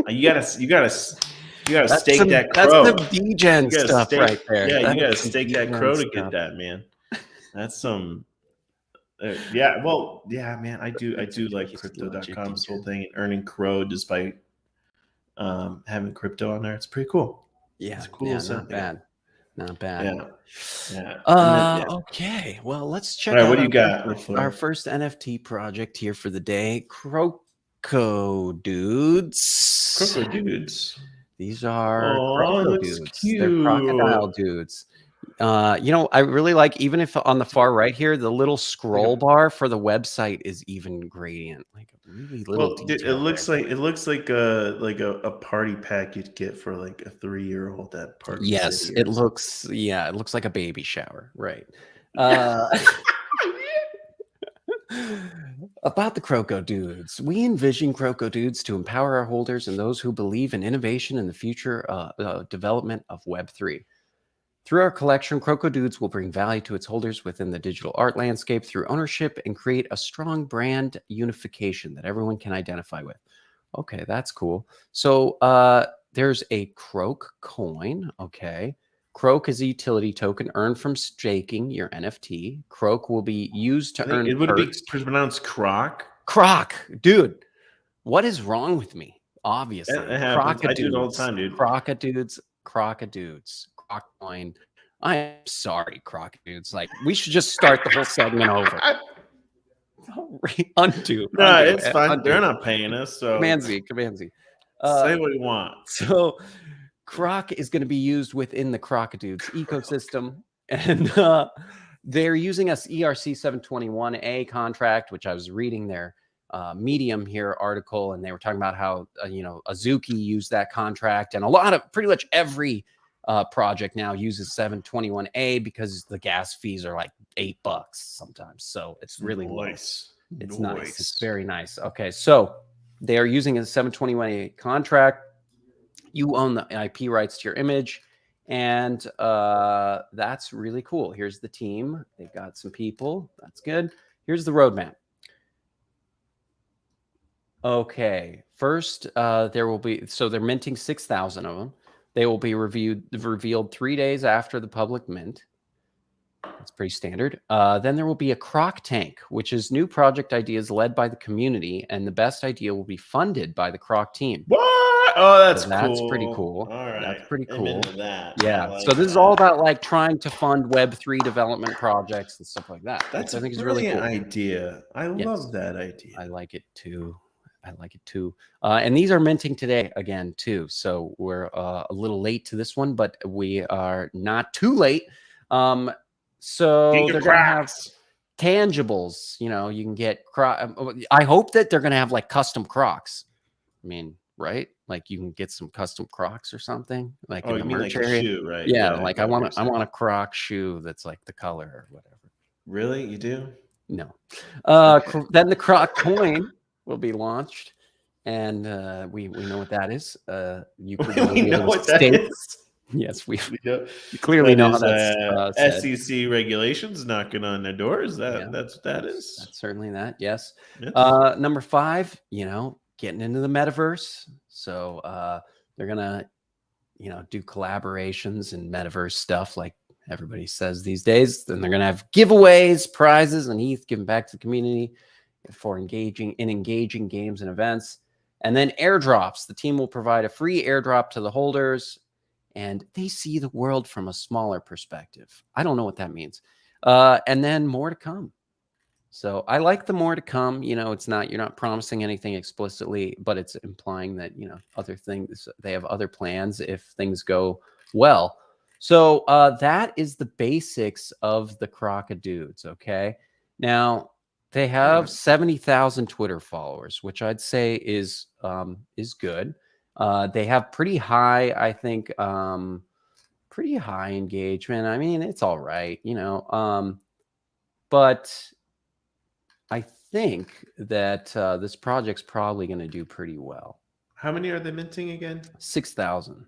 Speaker 10: You gotta stake that crow.
Speaker 1: That's the degen stuff right there.
Speaker 10: Yeah, you gotta stake that crow to get that, man. That's some. Man. I do like crypto.com, this whole thing, and earning crow just by having crypto on there. It's pretty cool.
Speaker 1: Yeah,
Speaker 10: it's cool.
Speaker 1: Not bad.
Speaker 10: Yeah.
Speaker 1: Okay. Well, let's check
Speaker 10: out.
Speaker 1: What
Speaker 10: do you got?
Speaker 1: Our first NFT project here for the day, Croco Dudes.
Speaker 10: Croco Dudes.
Speaker 1: These are Croco Dudes. Cute. They're crocodile dudes. I really like, even if on the far right here, the little scroll bar for the website is even gradient, like a really little.
Speaker 10: Well, it looks like a party pack you'd get for like a 3-year-old at Park
Speaker 1: Yes,
Speaker 10: City.
Speaker 1: it looks like a baby shower, right? About the Croco Dudes, we envision Croco Dudes to empower our holders and those who believe in innovation and the future development of Web3. Through our collection, Croco Dudes will bring value to its holders within the digital art landscape through ownership and create a strong brand unification that everyone can identify with. Okay, that's cool. So there's a Croak coin. Okay. Croak is a utility token earned from staking your NFT. Croak will be used to earn.
Speaker 10: It would be pronounced croc.
Speaker 1: Croc, dude. What is wrong with me? Obviously,
Speaker 10: I do it all the time, dude.
Speaker 1: Crocodudes. Croc coin. I'm sorry, Crocodudes. Like, we should just start the whole segment over. Undo.
Speaker 10: No, it's fine. They're not paying us. So
Speaker 1: Command Z.
Speaker 10: Say what you want.
Speaker 1: So Croc is going to be used within the Crocodudes ecosystem, and they're using us ERC 721A contract, which I was reading their Medium here article, and they were talking about how Azuki used that contract, and pretty much every project now uses 721A because the gas fees are like $8 sometimes. So it's really nice. It's nice. It's very nice. Okay, so they are using a 721A contract. You own the IP rights to your image, and that's really cool. Here's the team. They've got some people. That's good. Here's the roadmap. Okay, first there will be, so they're minting 6,000 of them. They will be revealed 3 days after the public mint. That's pretty standard. Then there will be a Croc Tank, which is new project ideas led by the community, and the best idea will be funded by the Croc team.
Speaker 10: What? Oh, that's cool.
Speaker 1: That's pretty cool.
Speaker 10: All right.
Speaker 1: That's pretty cool.
Speaker 10: I'm into that.
Speaker 1: Yeah. So this is all about like trying to fund Web3 development projects and stuff like that.
Speaker 10: That's
Speaker 1: I think
Speaker 10: a
Speaker 1: is really cool.
Speaker 10: idea. I love that idea.
Speaker 1: I like it too. And these are minting today again too. So we're a little late to this one, but we are not too late. So they're gonna have tangibles. You can get. I hope that they're gonna have like custom Crocs. I mean, right? Like you can get some custom Crocs or something. Like in the merch area.
Speaker 10: Shoe, right?
Speaker 1: Yeah. Like I want a Croc shoe that's like the color or whatever.
Speaker 10: Really, you do?
Speaker 1: No. Then the Croc coin will be launched, and we know what that is. You
Speaker 10: know what that is.
Speaker 1: Yes, we clearly know how that's
Speaker 10: SEC regulations knocking on the doors. That's what that is.
Speaker 1: That's certainly that. Yes. Number 5, getting into the metaverse. So they're gonna, do collaborations and metaverse stuff like everybody says these days. Then they're going to have giveaways, prizes, and ETH given back to the community for engaging games and events. And then airdrops. The team will provide a free airdrop to the holders, and they see the world from a smaller perspective. I don't know what that means. And then more to come. So I like the more to come. You know, you're not promising anything explicitly, but it's implying that, you know, other things, they have other plans if things go well. So that is the basics of the Crocodudes. Okay. Now they have 70,000 Twitter followers, which I'd say is good. They have pretty high, I think, pretty high engagement. I mean, it's all right, you know, but I think that this project's probably going to do pretty well.
Speaker 10: How many are they minting again?
Speaker 1: 6,000.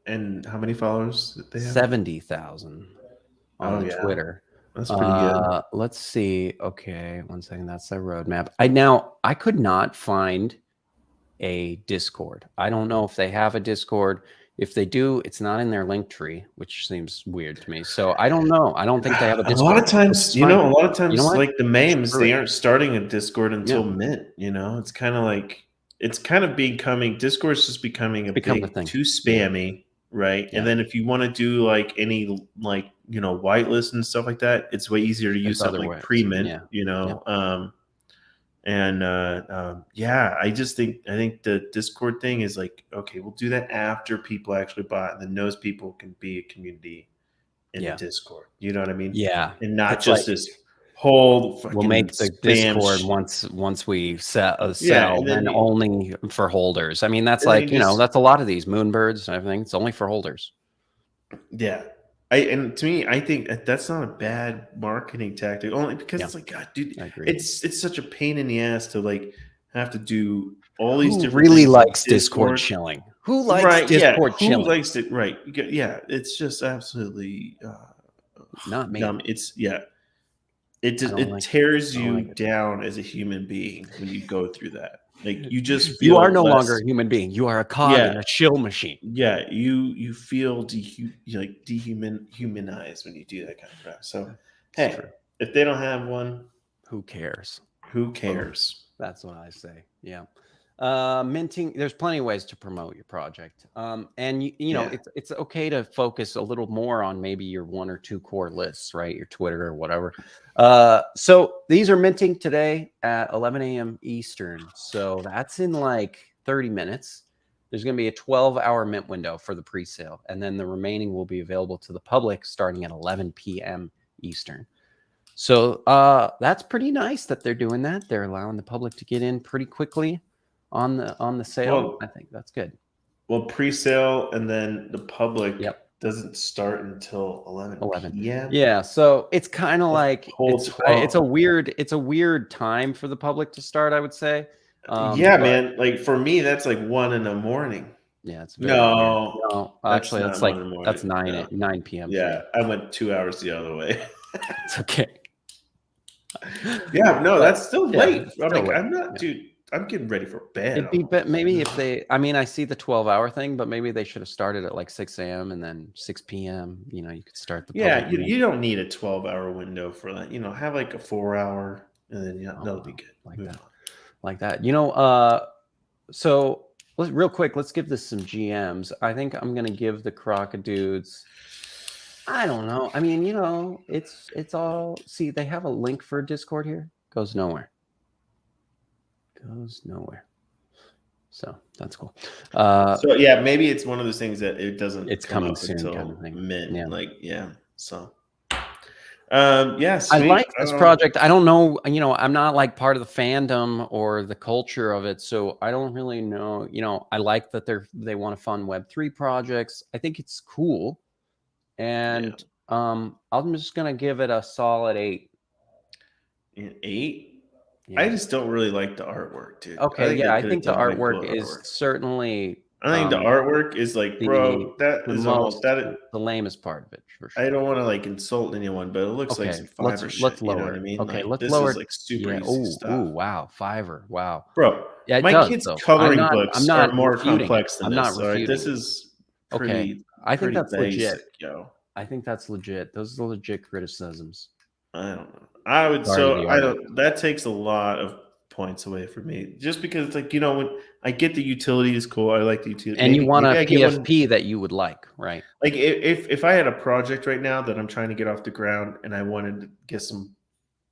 Speaker 10: And how many followers did they have?
Speaker 1: 70,000 on Twitter.
Speaker 10: That's pretty good.
Speaker 1: Let's see. Okay, 1 second. That's their roadmap. I could not find a Discord. I don't know if they have a Discord. If they do, it's not in their link tree, which seems weird to me. So I don't know. I don't think they have a Discord.
Speaker 10: A lot of times, like the memes, they
Speaker 1: it.
Speaker 10: aren't starting a Discord until mint. You know, it's kind of like becoming Discord's just becoming a big too spammy, right? Yeah. And then if you want to do like any whitelist and stuff like that, it's way easier to use something like pre-mint. You know. Yeah. I think the Discord thing is like, okay, we'll do that after people actually bought, and then those people can be a community in the Discord. You know what I mean?
Speaker 1: Yeah.
Speaker 10: And not just this whole
Speaker 1: we'll make the Discord once we sell, then only for holders. I mean, that's like, that's a lot of these Moonbirds and everything. It's only for holders.
Speaker 10: Yeah. And to me, I think that's not a bad marketing tactic, only because it's like, God, dude, it's such a pain in the ass to like have to do all these different.
Speaker 1: Really likes Discord chilling? Who likes Discord chilling?
Speaker 10: Who likes it? Right? Yeah, it's just absolutely
Speaker 1: not me.
Speaker 10: Dumb. It tears you down as a human being when you go through that. Like you
Speaker 1: you are no longer a human being. You are a cog in a chill machine.
Speaker 10: Yeah, you feel dehumanized when you do that kind of crap. So hey, if they don't have one,
Speaker 1: who cares?
Speaker 10: Who cares?
Speaker 1: That's what I say. Yeah. Minting, there's plenty of ways to promote your project. And you know, it's okay to focus a little more on maybe your 1 or 2 core lists, right? Your Twitter or whatever. So these are minting today at 11 a.m. Eastern. So that's in like 30 minutes. There's going to be a 12-hour mint window for the pre-sale, and then the remaining will be available to the public starting at 11 p.m. Eastern. So that's pretty nice that they're doing that. They're allowing the public to get in pretty quickly on the sale. Well, I think that's good.
Speaker 10: Well, pre-sale and then the public doesn't start until 11 p.m.
Speaker 1: Yeah, so it's kind of like it's a weird time for the public to start, I would say.
Speaker 10: Man, like for me that's like 1 in the morning.
Speaker 1: Yeah, it's very weird. No, actually that's like 9 p.m.
Speaker 10: Yeah, I went 2 hours the other way.
Speaker 1: It's okay.
Speaker 10: Yeah, no, that's still late. I'm not, dude. I'm getting ready for bed.
Speaker 1: It'd be maybe if they, I mean, I see the 12-hour thing, but maybe they should have started at like 6 a.m. and then 6 p.m. You know, you could start the.
Speaker 10: Yeah, you don't need a 12-hour window for that. You know, have like a 4-hour, and then that'll be good.
Speaker 1: Like that. You know, so real quick, let's give this some GMs. I think I'm gonna give the Crocodudes. I don't know. I mean, you know, it's all. See, they have a link for Discord here. Goes nowhere. So that's cool.
Speaker 10: So yeah, maybe it's one of those things that it doesn't.
Speaker 1: It's coming soon, kind of thing.
Speaker 10: Mint, So
Speaker 1: I like this project. I don't know. You know, I'm not like part of the fandom or the culture of it, so I don't really know. You know, I like that they want to fund Web3 projects. I think it's cool, and I'm just gonna give it a solid 8.
Speaker 10: An 8. Yeah. I just don't really like the artwork, dude.
Speaker 1: Okay, I think the artwork is certainly.
Speaker 10: I think the artwork is like, bro, that is almost
Speaker 1: the lamest part of it for sure.
Speaker 10: I don't want to like insult anyone, but it looks like some Fiverr shit.
Speaker 1: Let's lower.
Speaker 10: You know what I mean?
Speaker 1: Okay,
Speaker 10: like,
Speaker 1: let's lower.
Speaker 10: This is like super easy stuff.
Speaker 1: Ooh, wow, Fiverr, wow,
Speaker 10: bro. Yeah, my kids' coloring books are more complex than this. I'm not refuting.
Speaker 1: This is pretty,
Speaker 10: okay.
Speaker 1: I think that's
Speaker 10: basic,
Speaker 1: legit.
Speaker 10: Yo.
Speaker 1: I think that's legit. Those are legit criticisms.
Speaker 10: I don't know. I would
Speaker 1: Sorry to
Speaker 10: so
Speaker 1: the
Speaker 10: I
Speaker 1: artist.
Speaker 10: don't. That takes a lot of points away from me, just because it's like when I get the utility is cool. I like the utility,
Speaker 1: And you want a
Speaker 10: maybe I get one.
Speaker 1: PFP that you would like, right?
Speaker 10: Like if I had a project right now that I'm trying to get off the ground and I wanted to get some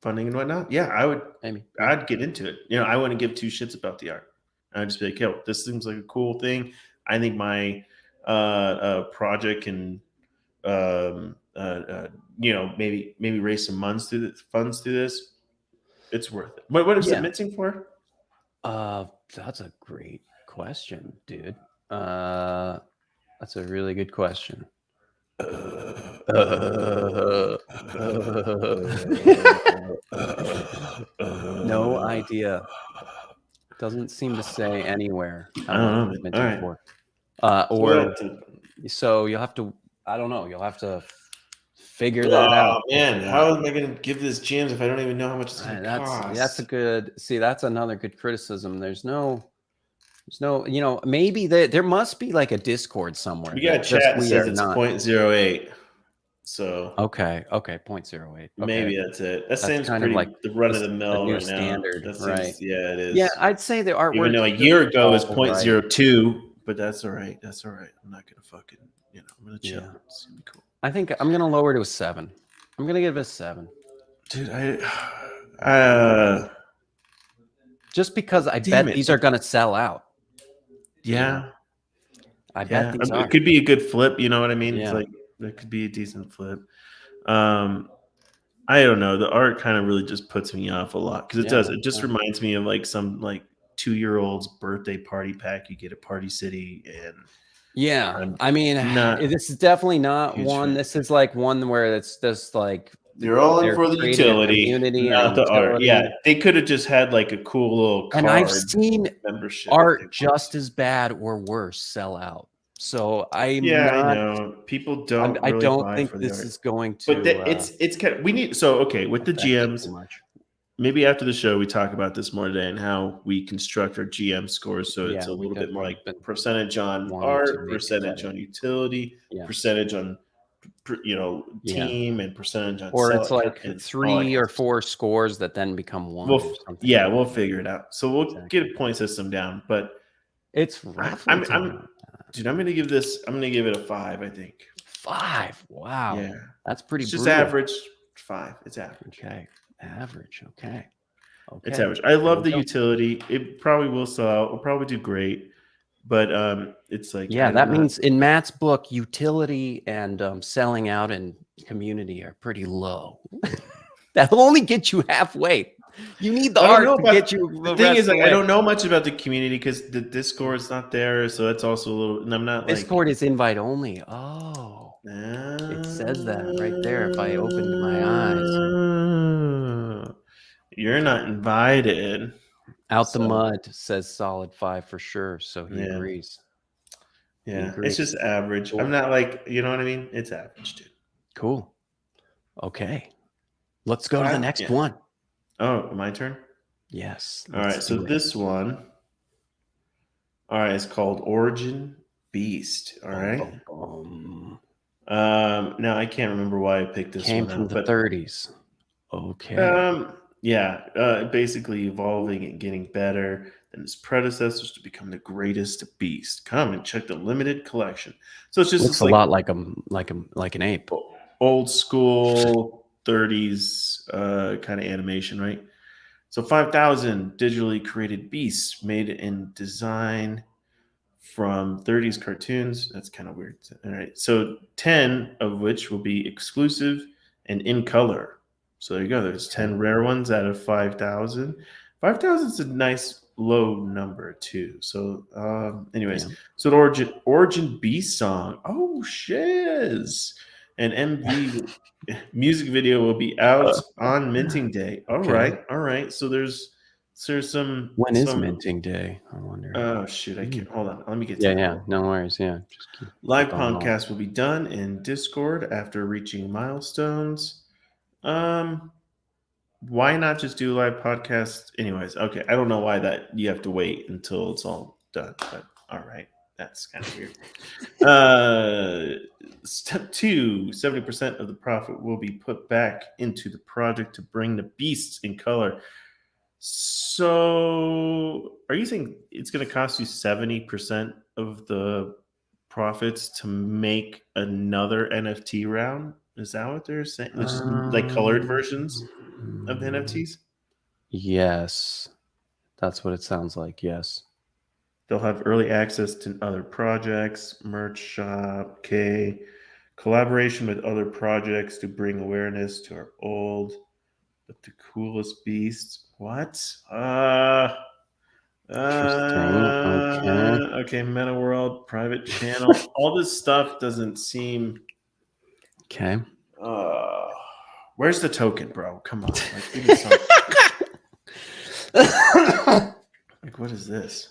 Speaker 10: funding and whatnot, yeah, I would.
Speaker 1: Maybe.
Speaker 10: I'd get into it. I wouldn't give two shits about the art. I'd just be like, "Yo, this seems like a cool thing. I think my project can, maybe raise some funds through this. It's worth it." What is it minting for?
Speaker 1: That's a great question, dude. That's a really good question. No idea. Doesn't seem to say anywhere how much it's minting for. So you'll have to. I don't know. You'll have to figure that out.
Speaker 10: Man, how am I going to give this gems if I don't even know how much it's going to cost?
Speaker 1: That's a good. See, that's another good criticism. There's no. Maybe there must be like a Discord somewhere.
Speaker 10: We got a chat that says it's 0.08. So
Speaker 1: okay, 0.08. Okay.
Speaker 10: Maybe that's it. That seems
Speaker 1: kind
Speaker 10: pretty
Speaker 1: of like
Speaker 10: the run of the mill
Speaker 1: new
Speaker 10: right
Speaker 1: standard,
Speaker 10: now.
Speaker 1: right?
Speaker 10: Yeah, it is.
Speaker 1: Yeah, I'd say the artwork.
Speaker 10: Even though a year ago was 0.02, but that's all right. That's all right. I'm not gonna fucking, I'm gonna chill.
Speaker 1: Yeah.
Speaker 10: It's gonna be cool.
Speaker 1: I think I'm gonna lower to a 7. I'm gonna give it a 7.
Speaker 10: Dude,
Speaker 1: just because I bet these are gonna sell out.
Speaker 10: Yeah.
Speaker 1: I bet these are.
Speaker 10: It could be a good flip, you know what I mean?
Speaker 1: Yeah.
Speaker 10: It's like it could be a decent flip. I don't know. The art kind of really just puts me off a lot because it does. It just reminds me of like some 2-year-old's birthday party pack you get at Party City, and
Speaker 1: I mean, this is definitely not one. This is like one where it's just like
Speaker 10: they're all in for the utility, not the art. Yeah, they could have just had like a cool little card.
Speaker 1: And I've seen
Speaker 10: membership
Speaker 1: art just as bad or worse sell out. So I
Speaker 10: know people don't.
Speaker 1: I don't think this is going to.
Speaker 10: But it's kind of, we need. So okay, with the GMs, maybe after the show we talk about this more today and how we construct our GM scores. So it's a little bit more like percentage on art, percentage on utility, percentage on team, and percentage on.
Speaker 1: Or it's like 3 or 4 scores that then become 1.
Speaker 10: We'll figure it out. So we'll get a point system down, but
Speaker 1: it's rough.
Speaker 10: Dude, I'm gonna give it a 5. I think
Speaker 1: 5. Wow.
Speaker 10: Yeah,
Speaker 1: that's pretty.
Speaker 10: It's just average. 5. It's average.
Speaker 1: Okay, average. Okay.
Speaker 10: It's average. I love the utility. It probably will sell out. We'll probably do great, but it's like
Speaker 1: that means in Matt's book, utility and selling out and community are pretty low. That'll only get you halfway. You need the art to get you.
Speaker 10: The thing is, like, I don't know much about the community because the Discord is not there, so that's also a little. And I'm not.
Speaker 1: Discord is invite only. Oh, it says that right there. If I opened my eyes,
Speaker 10: you're not invited.
Speaker 1: Out the mud says solid 5 for sure. So he agrees.
Speaker 10: Yeah, it's just average. Cool. I'm not like, you know what I mean. It's average, dude.
Speaker 1: Cool. Okay, let's go to the next one.
Speaker 10: Oh, my turn?
Speaker 1: Yes.
Speaker 10: All right. So this one, it's called Origin Beast. All right. Now I can't remember why I picked this one.
Speaker 1: Came from the 30s. Okay.
Speaker 10: Basically evolving and getting better than its predecessors to become the greatest beast. Come and check the limited collection. So it's just
Speaker 1: looks a lot like an ape.
Speaker 10: Old school 30s kind of animation, right? So 5,000 digitally created beasts made in design from 30s cartoons. That's kind of weird. All right. So 10 of which will be exclusive and in color. So there you go. There's 10 rare ones out of 5,000. 5,000 is a nice low number too. So so the Origin Beast song. Oh, shiz. An MV music video will be out on minting day. All right. So there's some.
Speaker 1: When is minting day? I wonder.
Speaker 10: Oh shoot! I can't. Hold on. Let me get.
Speaker 1: No worries. Yeah. Just
Speaker 10: live podcast will be done in Discord after reaching milestones. Why not just do live podcast? Anyways, okay. I don't know why that you have to wait until it's all done, but all right. That's kind of weird. Step 2, 70% of the profit will be put back into the project to bring the beasts in color. So are you saying it's going to cost you 70% of the profits to make another NFT round? Is that what they're saying? Which is like colored versions of the NFTs?
Speaker 1: Yes. That's what it sounds like. Yes.
Speaker 10: They'll have early access to other projects, merch shop, collaboration with other projects to bring awareness to our old, but the coolest beasts. What?
Speaker 1: Interesting. Okay.
Speaker 10: Okay, Meta World, private channel. All this stuff doesn't seem.
Speaker 1: Okay.
Speaker 10: Where's the token, bro? Come on. Like, give me something. Like, what is this?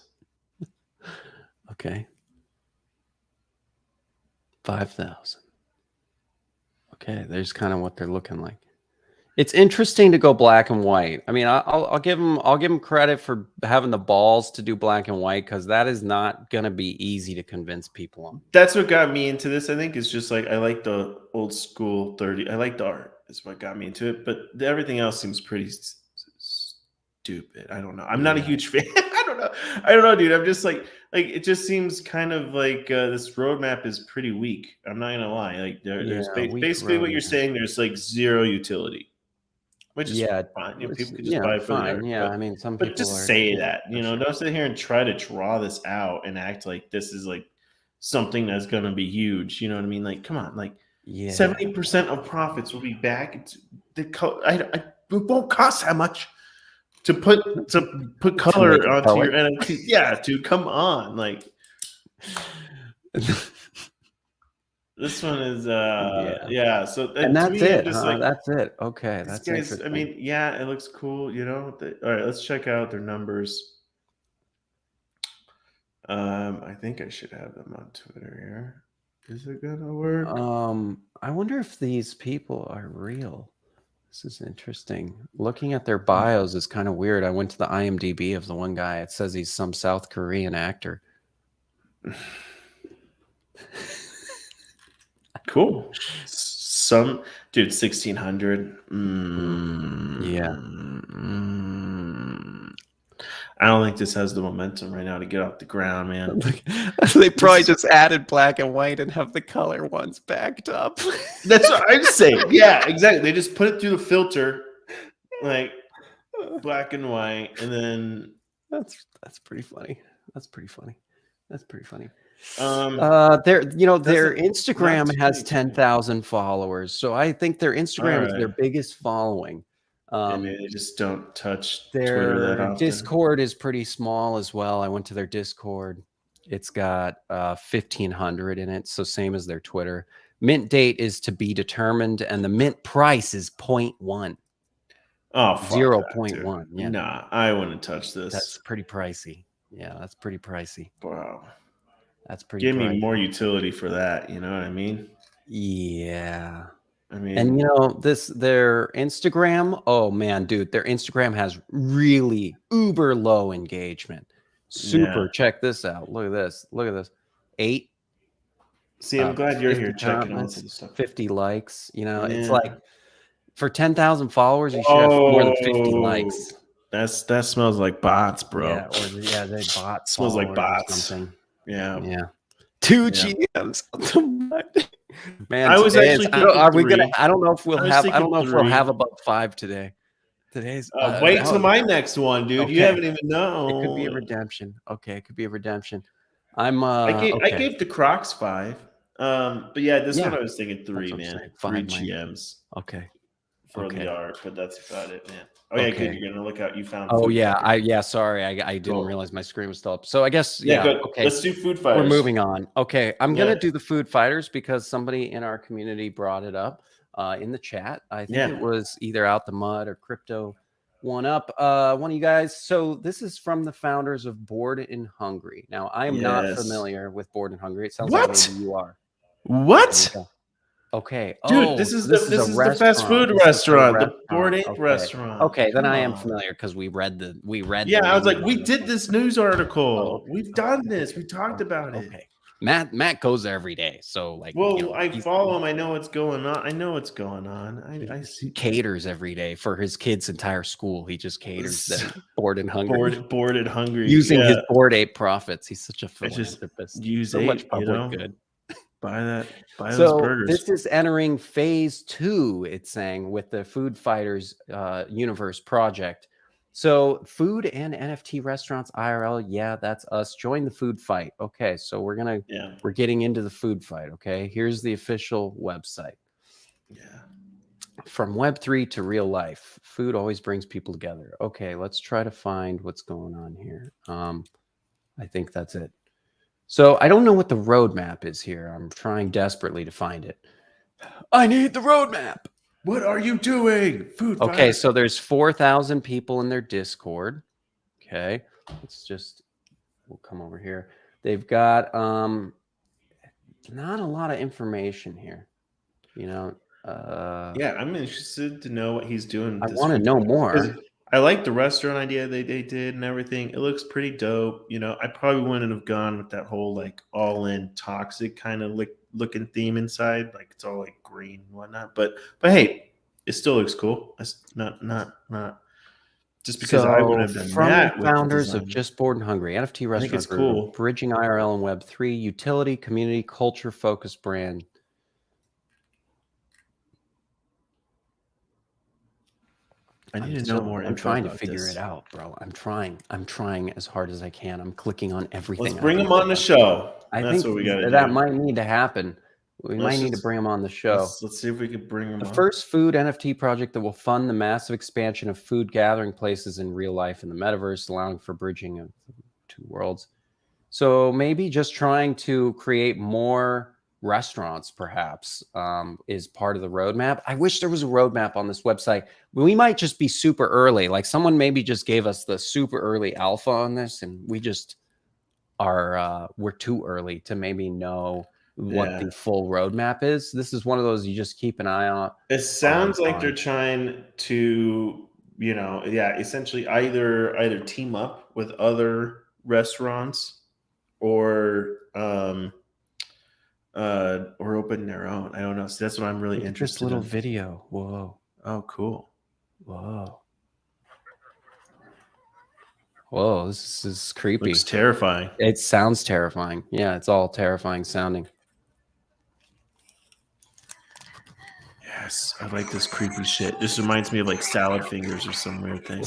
Speaker 1: Okay. 5,000. Okay, there's kind of what they're looking like. It's interesting to go black and white. I mean, I'll give them credit for having the balls to do black and white, because that is not going to be easy to convince people on.
Speaker 10: That's what got me into this. I think it's just like I like the old school 30. I like the art. Is what got me into it, but everything else seems pretty stupid. I don't know. I'm not a huge fan. I don't know, dude. I'm just like it just seems kind of like this roadmap is pretty weak. I'm not gonna lie. Like there's basically what you're saying. There's like zero utility, which is fine. You know, people could just buy it for the art.
Speaker 1: Yeah,
Speaker 10: but,
Speaker 1: I mean, some people.
Speaker 10: But just say that. You know, don't sit here and try to draw this out and act like this is like something that's gonna be huge. You know what I mean? Like, come on, like 70% of profits will be back. It won't cost that much. To put color onto your NFT, yeah, dude, come on, like this one is yeah. So
Speaker 1: and that's
Speaker 10: me,
Speaker 1: it.
Speaker 10: Just like,
Speaker 1: that's it. Okay, that's
Speaker 10: guys. I mean, yeah, it looks cool. You know. All right, let's check out their numbers. I think I should have them on Twitter here. Is it gonna work?
Speaker 1: I wonder if these people are real. This is interesting. Looking at their bios is kind of weird. I went to the IMDb of the one guy. It says he's some South Korean actor.
Speaker 10: Cool. Some dude, 1,600.
Speaker 1: Yeah.
Speaker 10: I don't think this has the momentum right now to get off the ground, man.
Speaker 1: They probably just added black and white and have the color ones backed up.
Speaker 10: That's what I'm saying. Yeah, exactly. They just put it through the filter, like black and white, and then
Speaker 1: that's pretty funny. That's pretty funny. Their Instagram has 10,000 followers, so I think their Instagram is their biggest following.
Speaker 10: Maybe they just don't touch Twitter that often.
Speaker 1: Discord is pretty small as well. I went to their Discord. It's got 1,500 in it, so same as their Twitter. Mint date is to be determined, and the mint price is 0.1.
Speaker 10: Oh,
Speaker 1: 0.1. Yeah.
Speaker 10: Nah, I wouldn't touch this.
Speaker 1: That's pretty pricey. Yeah, that's pretty pricey.
Speaker 10: Wow.
Speaker 1: That's pretty
Speaker 10: Give
Speaker 1: pricey.
Speaker 10: me more utility for that, you know what I mean?
Speaker 1: Yeah.
Speaker 10: I mean,
Speaker 1: and their Instagram, oh man, dude, their Instagram has really uber low engagement. Super.
Speaker 10: Yeah.
Speaker 1: Check this out. Look at this. 8.
Speaker 10: See, I'm glad you're here checking out
Speaker 1: comments,
Speaker 10: some stuff.
Speaker 1: 50 likes. You know, it's like for 10,000 followers, you should have more than 50 likes.
Speaker 10: That smells like bots, bro.
Speaker 1: Yeah, they bots.
Speaker 10: Smells like bots.
Speaker 1: Something.
Speaker 10: Yeah.
Speaker 1: 2 GMs. Man,
Speaker 10: I was actually
Speaker 1: are we gonna? I don't know if we'll have. I don't know if we'll have about 5 today. Today's.
Speaker 10: Wait till my next one, dude. Okay. You haven't even known.
Speaker 1: It could be a redemption. Okay, it could be a redemption. I'm.
Speaker 10: I gave the Crocs 5. But yeah, this one I was thinking 3, man. 3 GMs.
Speaker 1: Okay.
Speaker 10: For the art, but that's about it, man. Oh yeah, good. You're gonna look out. You found.
Speaker 1: Oh yeah, sorry, I didn't realize my screen was still up. So I guess
Speaker 10: good.
Speaker 1: Okay,
Speaker 10: let's do food fighters.
Speaker 1: We're moving on. Okay, I'm gonna do the food fighters because somebody in our community brought it up in the chat. I think it was either Out the Mud or Crypto One Up. One of you guys. So this is from the founders of Bored and Hungry. Now I am not familiar with Bored and Hungry. It sounds like maybe you are.
Speaker 10: What?
Speaker 1: Okay.
Speaker 10: Dude,
Speaker 1: Oh,
Speaker 10: this is
Speaker 1: so this is a
Speaker 10: the fast
Speaker 1: restaurant.
Speaker 10: food
Speaker 1: This is a
Speaker 10: restaurant, the Bored
Speaker 1: restaurant.
Speaker 10: Ape
Speaker 1: Okay.
Speaker 10: restaurant.
Speaker 1: Okay, then
Speaker 10: Come
Speaker 1: I am
Speaker 10: on.
Speaker 1: familiar because we read the
Speaker 10: Yeah, I was like,
Speaker 1: menu
Speaker 10: we
Speaker 1: on this
Speaker 10: did
Speaker 1: one.
Speaker 10: this news
Speaker 1: Oh,
Speaker 10: article.
Speaker 1: okay.
Speaker 10: We've done this. We talked about it.
Speaker 1: Okay. Matt goes there every day, so like,
Speaker 10: Well, I
Speaker 1: he's
Speaker 10: follow him. I know what's going on. I know what's going on. I
Speaker 1: he
Speaker 10: see.
Speaker 1: caters every day for his kids' entire school. He just caters them, bored and hungry,
Speaker 10: Bored and hungry.
Speaker 1: using his
Speaker 10: Yeah.
Speaker 1: Bored Ape profits. He's such a
Speaker 10: I just
Speaker 1: philanthropist.
Speaker 10: use
Speaker 1: So much
Speaker 10: 8,
Speaker 1: public good.
Speaker 10: Buy those
Speaker 1: So
Speaker 10: burgers.
Speaker 1: this is entering phase 2, it's saying, with the Food Fighters Universe project. So food and NFT restaurants IRL, yeah, that's us. Join the food fight. Okay, so we're getting into the food fight. Okay, here's the official website.
Speaker 10: Yeah.
Speaker 1: From Web3 to real life, food always brings people together. Okay, let's try to find what's going on here. I think that's it. So I don't know what the roadmap is here. I'm trying desperately to find it. I need the roadmap.
Speaker 10: What are you doing? Food
Speaker 1: Okay,
Speaker 10: fight.
Speaker 1: so there's 4,000 people in their Discord. Okay, we'll come over here. They've got not a lot of information here.
Speaker 10: Yeah, I'm interested to know what he's doing.
Speaker 1: I want to know more.
Speaker 10: I like the restaurant idea they did and everything. It looks pretty dope. I probably wouldn't have gone with that whole like all-in toxic kind of looking theme inside. Like it's all like green and whatnot. But hey, it still looks cool. It's not just because I would have done
Speaker 1: from
Speaker 10: that.
Speaker 1: The founders of Just Bored and Hungry, NFT
Speaker 10: I think
Speaker 1: restaurant
Speaker 10: it's
Speaker 1: group,
Speaker 10: cool.
Speaker 1: bridging IRL and Web3, utility, community, culture focused brand.
Speaker 10: I need to know more.
Speaker 1: I'm trying to figure it out, bro. I'm trying as hard as I can. I'm clicking on everything.
Speaker 10: Let's bring him on the show.
Speaker 1: That's what we got to do. That might need to happen. We might need to bring him on the show.
Speaker 10: Let's see if we can bring him on.
Speaker 1: The first food NFT project that will fund the massive expansion of food gathering places in real life in the metaverse, allowing for bridging of two worlds. So maybe just trying to create more restaurants, perhaps, is part of the roadmap. I wish there was a roadmap on this website. We might just be super early. Like someone maybe just gave us the super early alpha on this, and we just we're too early to maybe know what the full roadmap is. This is one of those you just keep an eye on.
Speaker 10: It sounds like they're trying to, essentially either team up with other restaurants or open their own. I don't know. So that's what I'm really interested in.
Speaker 1: This little video. Whoa.
Speaker 10: Oh, cool.
Speaker 1: Whoa. Whoa, this is creepy.
Speaker 10: Looks terrifying.
Speaker 1: It sounds terrifying. Yeah, it's all terrifying sounding.
Speaker 10: Yes, I like this creepy shit. This reminds me of like salad fingers or some weird thing.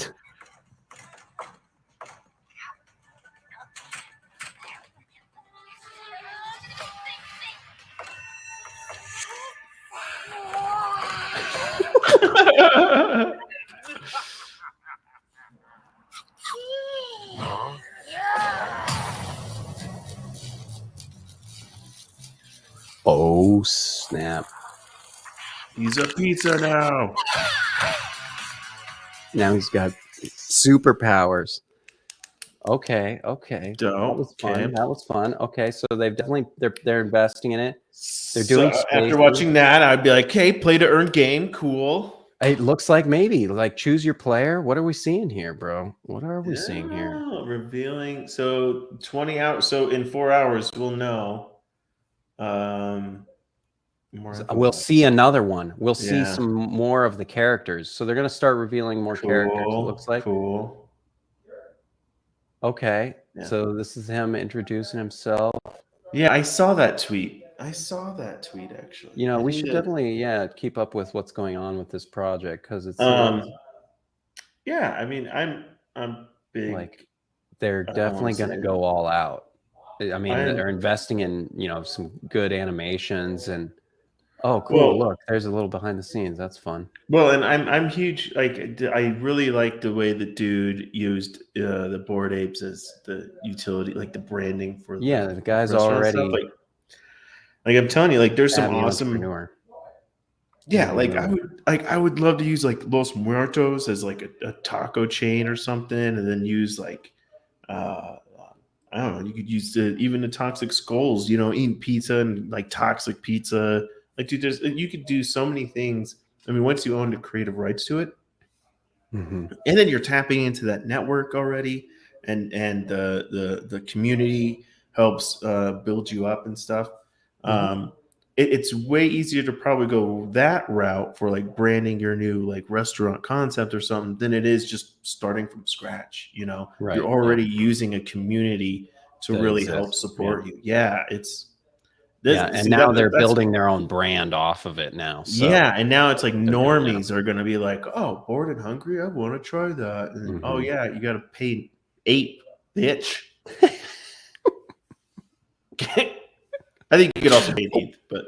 Speaker 1: Oh, snap.
Speaker 10: He's a pizza now.
Speaker 1: Now he's got superpowers. Okay. That was fun. That was fun. Okay, so they've definitely they're investing in it. They're doing
Speaker 10: after watching that, I'd be like, hey, play to earn game, cool.
Speaker 1: It looks like maybe like choose your player. What are we seeing here, bro? What are we seeing here?
Speaker 10: Revealing. So 20 hours. So in 4 hours, we'll know.
Speaker 1: We'll see another one. We'll see some more of the characters. So they're going to start revealing more characters, it looks like.
Speaker 10: Cool.
Speaker 1: Okay. Yeah. So this is him introducing himself.
Speaker 10: Yeah, I saw that tweet. Actually.
Speaker 1: We should definitely keep up with what's going on with this project because it's
Speaker 10: yeah, I mean, I'm big.
Speaker 1: Like they're definitely going to go all out. I mean, they're investing in, some good animations and oh, cool. Look, there's a little behind the scenes. That's fun.
Speaker 10: Well, and I'm huge. Like, I really like the way the dude used the Bored Apes as the utility, like the branding for
Speaker 1: the guy's already
Speaker 10: like I'm telling you, like there's some awesome. Yeah, like I would love to use like Los Muertos as like a taco chain or something, and then use like I don't know. You could use even the toxic skulls. Eating pizza and like toxic pizza. Like, dude, you could do so many things. I mean, once you own the creative rights to it, and then you're tapping into that network already, and the community helps build you up and stuff. It's way easier to probably go that route for like branding your new like restaurant concept or something than it is just starting from scratch.
Speaker 1: Right,
Speaker 10: You're already using a community to
Speaker 1: That
Speaker 10: really help
Speaker 1: exists,
Speaker 10: support
Speaker 1: yeah.
Speaker 10: you. Yeah, it's
Speaker 1: And now they're building their own brand off of it now. So
Speaker 10: yeah, and now it's like normies are going to be like, oh, bored and hungry, I want to try that. And oh yeah, you got to pay 8, bitch. I think you could also pay 8, but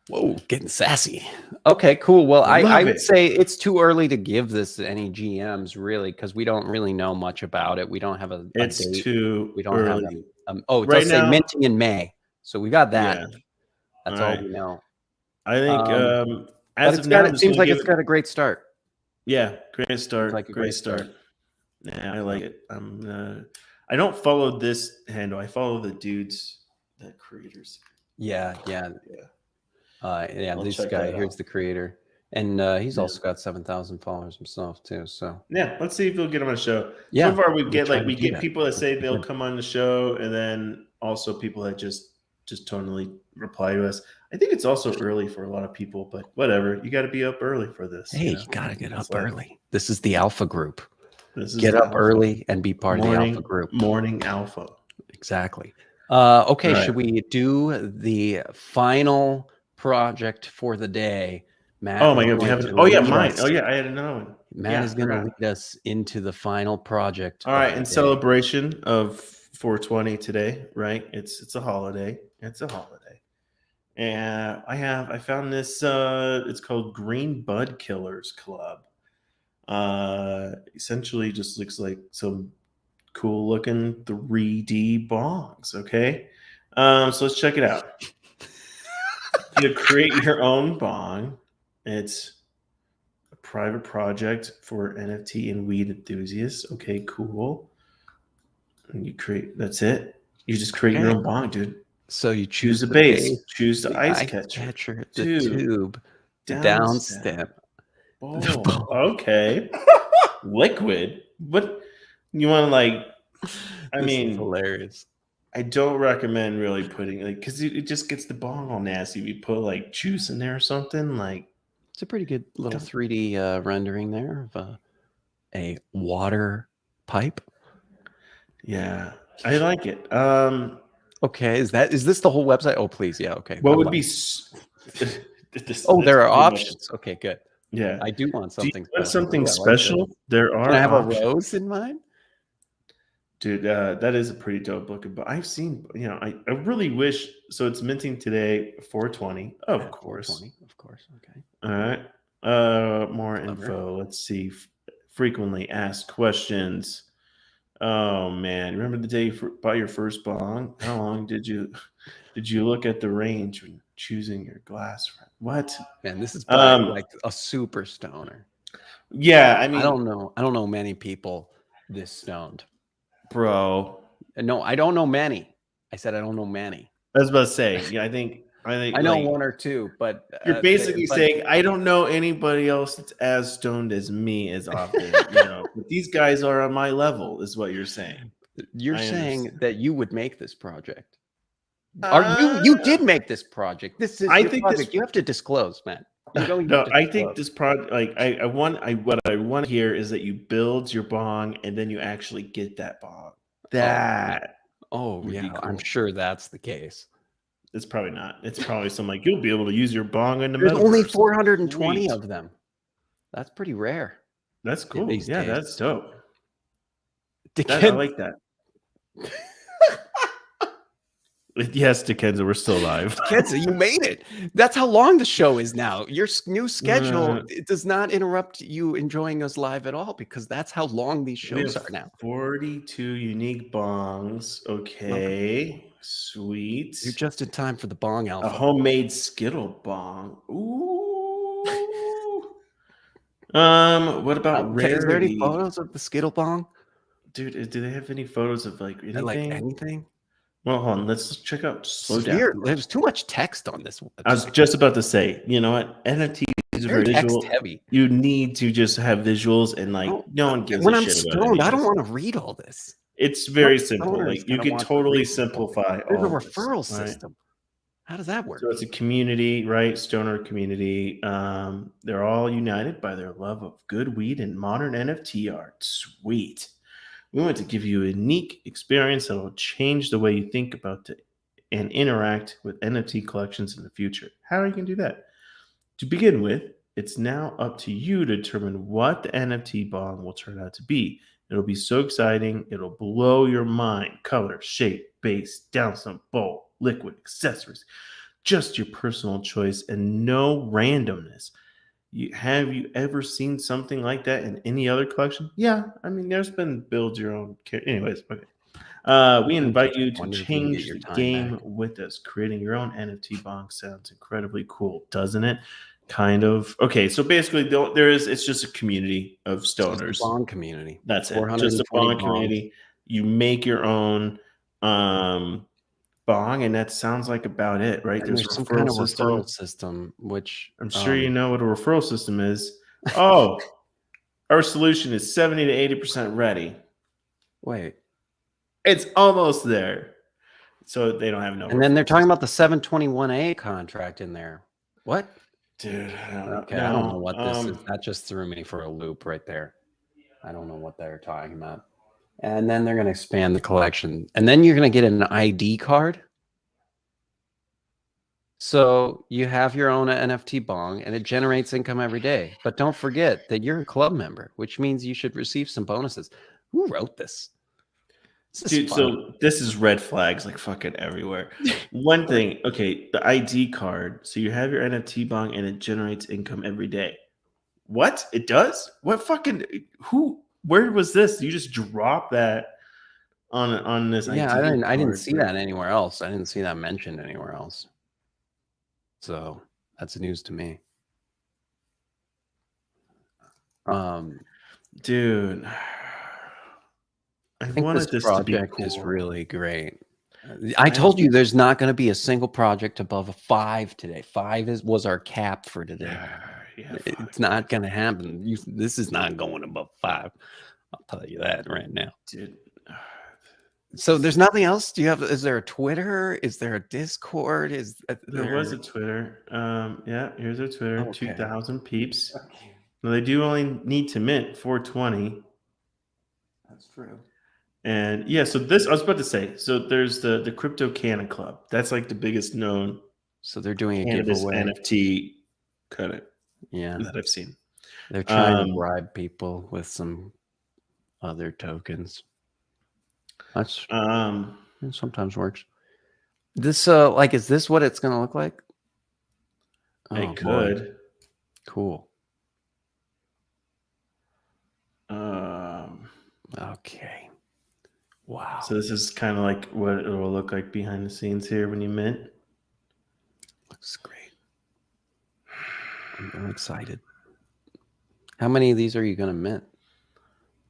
Speaker 1: whoa, getting sassy. Okay, cool. Well, I would say it's too early to give this any GMs really, because we don't really know much about it. We don't have a
Speaker 10: it's
Speaker 1: date.
Speaker 10: too
Speaker 1: We don't
Speaker 10: early.
Speaker 1: have it
Speaker 10: Right
Speaker 1: does say
Speaker 10: now,
Speaker 1: minting in May, so we got that.
Speaker 10: Yeah.
Speaker 1: That's
Speaker 10: All
Speaker 1: all
Speaker 10: right.
Speaker 1: we know.
Speaker 10: I think
Speaker 1: But
Speaker 10: as of now,
Speaker 1: it seems like it's got a great start.
Speaker 10: Yeah, great start.
Speaker 1: Like a
Speaker 10: great start. Yeah, I like it. I don't follow this handle. I follow the dudes, the creators.
Speaker 1: Yeah.
Speaker 10: I'll
Speaker 1: This
Speaker 10: check
Speaker 1: guy
Speaker 10: that
Speaker 1: here's
Speaker 10: out.
Speaker 1: the creator, and he's also got 7,000 followers himself too. So
Speaker 10: yeah, let's see if we'll get him on the show.
Speaker 1: Yeah,
Speaker 10: so far we
Speaker 1: we'll
Speaker 10: get
Speaker 1: try
Speaker 10: like
Speaker 1: to
Speaker 10: we
Speaker 1: do
Speaker 10: get
Speaker 1: that.
Speaker 10: people that say they'll come on the show, and then also people that just totally reply to us. I think it's also early for a lot of people, but whatever. You got to be up early for this.
Speaker 1: Hey, you gotta get up early. This is the alpha group. Get up early and be part of the alpha group.
Speaker 10: Morning alpha.
Speaker 1: Exactly. Okay,
Speaker 10: Right.
Speaker 1: should we do the final project for the day? Matt,
Speaker 10: Oh my
Speaker 1: is
Speaker 10: god, we
Speaker 1: going
Speaker 10: haven't.
Speaker 1: to
Speaker 10: Oh yeah,
Speaker 1: lead
Speaker 10: mine.
Speaker 1: us-
Speaker 10: Oh yeah, I had another one.
Speaker 1: Matt is going to lead us into the final project.
Speaker 10: All right, in celebration of 420 today, right? It's a holiday. It's a holiday. And I found this it's called Green Bud Killers Club. Essentially just looks like some cool looking 3D bongs, okay? So let's check it out. You create your own bong. It's a private project for NFT and weed enthusiasts. Okay, cool. And you create, that's it. You just create your own bong, dude.
Speaker 1: So you choose
Speaker 10: the base, choose the ice catcher,
Speaker 1: the tube,
Speaker 10: down
Speaker 1: step.
Speaker 10: Oh, okay. Liquid. What you want to like? I mean,
Speaker 1: hilarious.
Speaker 10: I don't recommend really putting like because it just gets the bong all nasty. If you put like juice in there or something, like
Speaker 1: it's a pretty good little 3D rendering there of a water pipe.
Speaker 10: Yeah, I like it.
Speaker 1: Okay, is this the whole website? Oh, please, yeah. Okay.
Speaker 10: What would be?
Speaker 1: There are options. Okay, good.
Speaker 10: Yeah,
Speaker 1: I do want something.
Speaker 10: Do you want something
Speaker 1: Ooh,
Speaker 10: special?
Speaker 1: Like
Speaker 10: there are.
Speaker 1: Can I have
Speaker 10: options.
Speaker 1: a rose in mine?
Speaker 10: Dude, that is a pretty dope looking. But I've seen, I really wish. So it's minting today, 420, of course.
Speaker 1: 420, of course. Okay.
Speaker 10: All right. More info. Let's see. Frequently asked questions. Oh man, remember the day you bought your first bong? How long did you look at the range when choosing your glass? What?
Speaker 1: Man, this is probably like a super stoner.
Speaker 10: Yeah, I mean,
Speaker 1: I don't know many people this stoned.
Speaker 10: Bro.
Speaker 1: No, I don't know many. I said I don't know many.
Speaker 10: I was about to say, yeah, I think
Speaker 1: I know one or two, but
Speaker 10: you're basically saying I don't know anybody else that's as stoned as me as often. But these guys are on my level, is what you're saying.
Speaker 1: You're saying that you would make this project. You did make this project. This is your project. You have to disclose, man.
Speaker 10: I think this project, like what I want to hear is that you build your bong and then you actually get that bong. That
Speaker 1: yeah, cool. I'm sure that's the case.
Speaker 10: It's probably not. It's probably something like you'll be able to use your bong in the
Speaker 1: There's
Speaker 10: metaverse.
Speaker 1: only 420 of them. That's pretty rare.
Speaker 10: That's cool. Yeah,
Speaker 1: days.
Speaker 10: That's dope. I like that. Yes, Dickenza, we're still live.
Speaker 1: Dickenza, you made it. That's how long the show is now. Your new schedule it does not interrupt you enjoying us live at all because that's how long these shows are now.
Speaker 10: 42 unique bongs. Okay, sweet.
Speaker 1: You're just in time for the bong alpha.
Speaker 10: A homemade Skittle bong. Ooh. What about rarity?
Speaker 1: Is there any photos of the Skittle bong?
Speaker 10: Dude, do they have any photos of like anything?
Speaker 1: Like anything?
Speaker 10: Well, hold on. Let's check out. Slow down.
Speaker 1: Weird. There's too much text on this one.
Speaker 10: I was just about to say, you know what? NFTs are very visual.
Speaker 1: Text heavy.
Speaker 10: You need to just have visuals, and like no one gives
Speaker 1: when
Speaker 10: a
Speaker 1: I'm
Speaker 10: shit
Speaker 1: stoned,
Speaker 10: about it.
Speaker 1: I don't want to read all this.
Speaker 10: It's very
Speaker 1: Most
Speaker 10: simple.
Speaker 1: stoners
Speaker 10: Like you
Speaker 1: gotta
Speaker 10: can
Speaker 1: want to
Speaker 10: totally
Speaker 1: read.
Speaker 10: simplify.
Speaker 1: There's a
Speaker 10: all
Speaker 1: referral
Speaker 10: this, right?
Speaker 1: system. How does that work?
Speaker 10: So it's a community, right? Stoner community. They're all united by their love of good weed and modern NFT art. Sweet. We want to give you a unique experience that will change the way you think about and interact with NFT collections in the future. How are you going to do that? To begin with, it's now up to you to determine what the NFT bong will turn out to be. It'll be so exciting. It'll blow your mind. Color, shape, base, downslope, bowl, liquid, accessories. Just your personal choice and no randomness. Have you ever seen something like that in any other collection? Yeah, I mean, there's been build your own. Anyways, okay. We invite you to change the game with us. Creating your own NFT bong sounds incredibly cool, doesn't it? Kind of. Okay, so basically, it's just a community of stoners.
Speaker 1: Just a bong community.
Speaker 10: That's it. Just a bong community. You make your own bong, and that sounds like about it, right?
Speaker 1: And there's some kind of referral system, which
Speaker 10: I'm sure you know what a referral system is. Oh, our solution is 70 to 80% ready.
Speaker 1: Wait,
Speaker 10: it's almost there. So they don't have no.
Speaker 1: And then they're talking about the 721A contract in there. What?
Speaker 10: Dude,
Speaker 1: I don't know what this is. That just threw me for a loop right there. I don't know what they're talking about. And then they're going to expand the collection. And then you're going to get an ID card. So you have your own NFT bong and it generates income every day. But don't forget that you're a club member, which means you should receive some bonuses. Who wrote this?
Speaker 10: Dude, so this is red flags like fucking everywhere. One thing, okay, the ID card. So you have your NFT bong and it generates income every day. What? It does? What fucking where was this? You just drop that on this ID card.
Speaker 1: I didn't see that anywhere else. I didn't see that mentioned anywhere else. So that's news to me.
Speaker 10: Dude,
Speaker 1: I think this project is really great. I told you there's not going to be a single project above a 5 today. 5 was our cap for today. It's not going to happen. This is not going above 5. I'll tell you that right now.
Speaker 10: Dude.
Speaker 1: So there's nothing else? Is there a Twitter? Is there a Discord?
Speaker 10: There was a Twitter. Yeah, here's our Twitter. Okay. 2,000 peeps. Okay. Now they do only need to mint 420.
Speaker 1: That's true.
Speaker 10: And yeah, so this I was about to say. So there's the Crypto Cannon Club. That's like the biggest known.
Speaker 1: So they're doing a giveaway
Speaker 10: NFT kind of that I've seen.
Speaker 1: They're trying to bribe people with some other tokens. That's it sometimes works. This is this what it's gonna look like?
Speaker 10: It could.
Speaker 1: Boy. Cool. Okay. Wow.
Speaker 10: So this is kind of like what it will look like behind the scenes here when you mint.
Speaker 1: Looks great. I'm excited. How many of these are you gonna mint?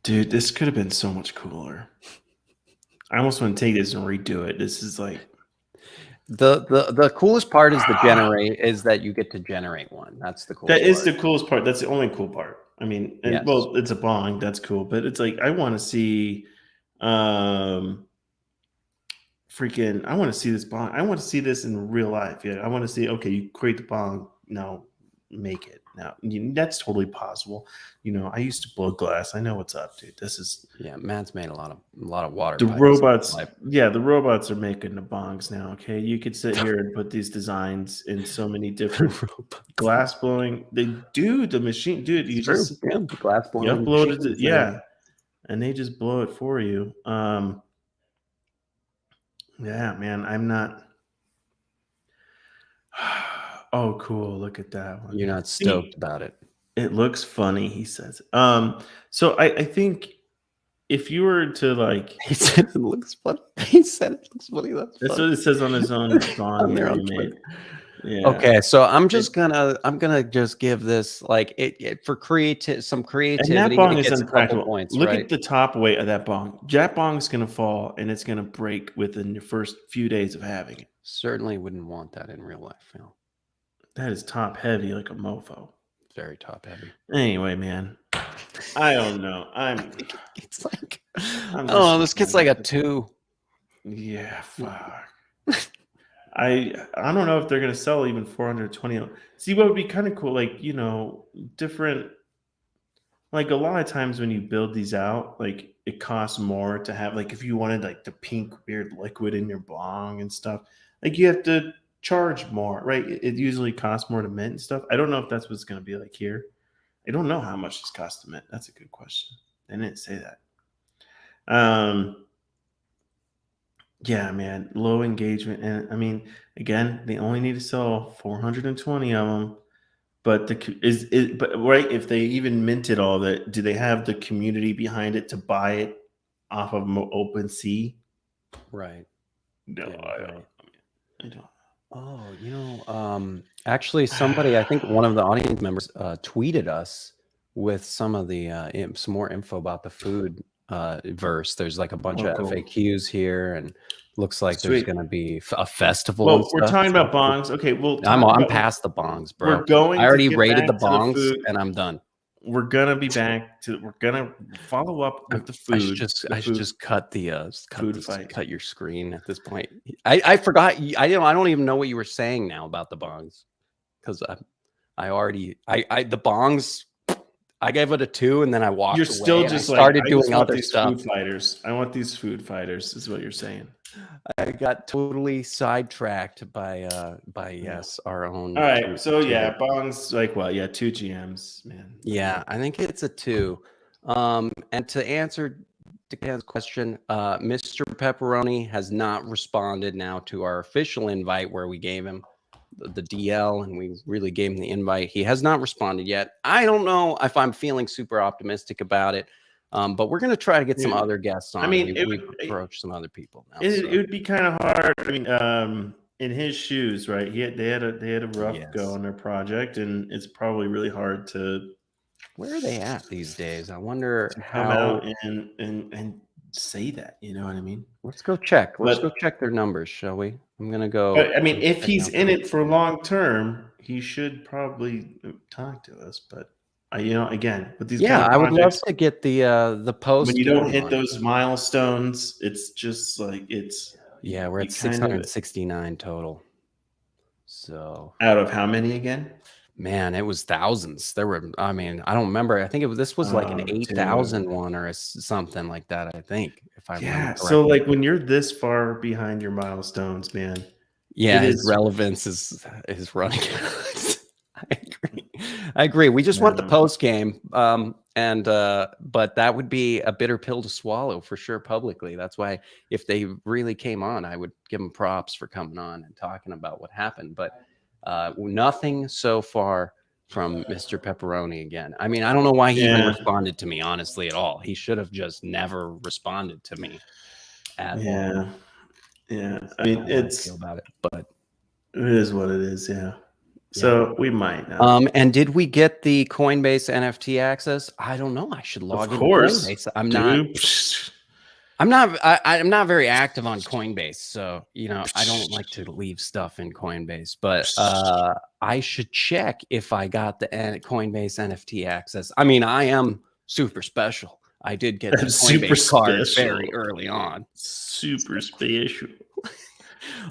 Speaker 10: Dude, this could have been so much cooler. I almost want to take this and redo it. This is like
Speaker 1: the coolest part is that you get to generate one. That's the coolest part.
Speaker 10: That is the coolest part. That's the only cool part. I mean, well, it's a bong. That's cool, but it's like I want to see, I want to see this bong. I want to see this in real life. Yeah, I want to see. Okay, you create the bong. Now make it. Now that's totally possible. You know, I used to blow glass. I know what's up, dude. This is
Speaker 1: Matt's made a lot of water.
Speaker 10: The robots, the robots are making the bongs now. Okay, you could sit here and put these designs in so many different glass blowing. They do the machine, dude. You just
Speaker 1: glass blowing.
Speaker 10: You upload it, and they just blow it for you. Yeah, man, I'm not. Oh, cool. Look at that one.
Speaker 1: You're not stoked about it.
Speaker 10: It looks funny, he says. So I think if you were to like
Speaker 1: he said it looks funny. He said it looks funny.
Speaker 10: That's what it says on his own song. Yeah.
Speaker 1: Okay, so I'm gonna just give this like for some
Speaker 10: And
Speaker 1: creativity.
Speaker 10: that bong
Speaker 1: It
Speaker 10: is
Speaker 1: gets a couple
Speaker 10: unpractical.
Speaker 1: points,
Speaker 10: Look
Speaker 1: right?
Speaker 10: at the top weight of that bong. That bong's gonna fall and it's gonna break within your first few days of having it.
Speaker 1: Certainly wouldn't want that in real life. You know.
Speaker 10: That is top heavy like a mofo.
Speaker 1: Very top heavy.
Speaker 10: Anyway, man, I don't know.
Speaker 1: It's like, oh, this kid's like a 2.
Speaker 10: Yeah, fuck. I don't know if they're gonna sell even 420. See, what would be kind of cool, like, you know, different. Like a lot of times when you build these out, like it costs more to have, like if you wanted like the pink weird liquid in your bong and stuff, like you have to charge more, right? It usually costs more to mint and stuff. I don't know if that's what's going to be like here. I don't know how much this costs to mint. That's a good question. They didn't say that. Yeah, man, low engagement. And I mean, again, they only need to sell 420 of them. But but right, if they even minted all that, do they have the community behind it to buy it off of OpenSea?
Speaker 1: Right.
Speaker 10: No,
Speaker 1: Yeah,
Speaker 10: I don't.
Speaker 1: Oh, actually, somebody, I think one of the audience members, tweeted us with some of the some more info about the food verse. There's like a bunch of
Speaker 10: cool.
Speaker 1: FAQs here, and looks like there's
Speaker 10: Sweet.
Speaker 1: going to be a festival.
Speaker 10: Well,
Speaker 1: and
Speaker 10: we're
Speaker 1: stuff.
Speaker 10: talking about bongs. Okay, well,
Speaker 1: I'm past the bongs, bro.
Speaker 10: We're going.
Speaker 1: I already
Speaker 10: to get
Speaker 1: rated the
Speaker 10: back to
Speaker 1: bongs,
Speaker 10: food.
Speaker 1: and I'm done.
Speaker 10: We're gonna be back to. We're gonna follow up with the food.
Speaker 1: I should just cut the
Speaker 10: food fight.
Speaker 1: cut your screen at this point. I forgot. I don't even know what you were saying now about the bongs, because I already the bongs. I gave it a 2, and then I walked.
Speaker 10: You're still
Speaker 1: away,
Speaker 10: just
Speaker 1: and I started
Speaker 10: like,
Speaker 1: doing other stuff.
Speaker 10: Food fighters. I want these food fighters. Is what you're saying.
Speaker 1: I got totally sidetracked by yes, our own.
Speaker 10: All right, so yeah, bongs like what? Yeah, 2 GMs, man.
Speaker 1: Yeah, I think it's a 2. And to answer Dan's question, Mr. Pepperoni has not responded now to our official invite where we gave him the DL and we really gave him the invite. He has not responded yet. I don't know if I'm feeling super optimistic about it. But we're going to try to get some other guests on.
Speaker 10: I mean,
Speaker 1: we've approached some other people now.
Speaker 10: It would be kind of hard. I mean, in his shoes, right? They had a rough go on their project, and it's probably really hard to.
Speaker 1: Where are they at these days? I wonder
Speaker 10: how come out and say that. You know what I mean?
Speaker 1: Let's go check. Let's go check their numbers, shall we? I'm gonna go.
Speaker 10: But, I mean, if he's in it for long term, he should probably talk to us. But again, with these
Speaker 1: I would love to get the post.
Speaker 10: When you don't hit those milestones, it's just like it's.
Speaker 1: Yeah, we're at 669 total. So
Speaker 10: out of how many again?
Speaker 1: Man, it was thousands. There were. I mean, I don't remember. I think this was like an 8,000 one or something like that. I think if I remember correctly.
Speaker 10: So like when you're this far behind your milestones, man.
Speaker 1: Yeah, his relevance is running out. I agree. We just want the post game, but that would be a bitter pill to swallow for sure publicly. That's why if they really came on, I would give them props for coming on and talking about what happened. But nothing so far from Mr. Pepperoni again. I mean, I don't know why he even responded to me, honestly, at all. He should have just never responded to me at all.
Speaker 10: Yeah. I mean, it's
Speaker 1: about it, but
Speaker 10: it is what it is. Yeah. So we might know.
Speaker 1: And did we get the Coinbase NFT access? I don't know. I should log into Coinbase. I'm not very active on Coinbase, so I don't like to leave stuff in Coinbase. But I should check if I got the Coinbase NFT access. I mean, I am super special. I did get the Coinbase card very early on.
Speaker 10: Super special.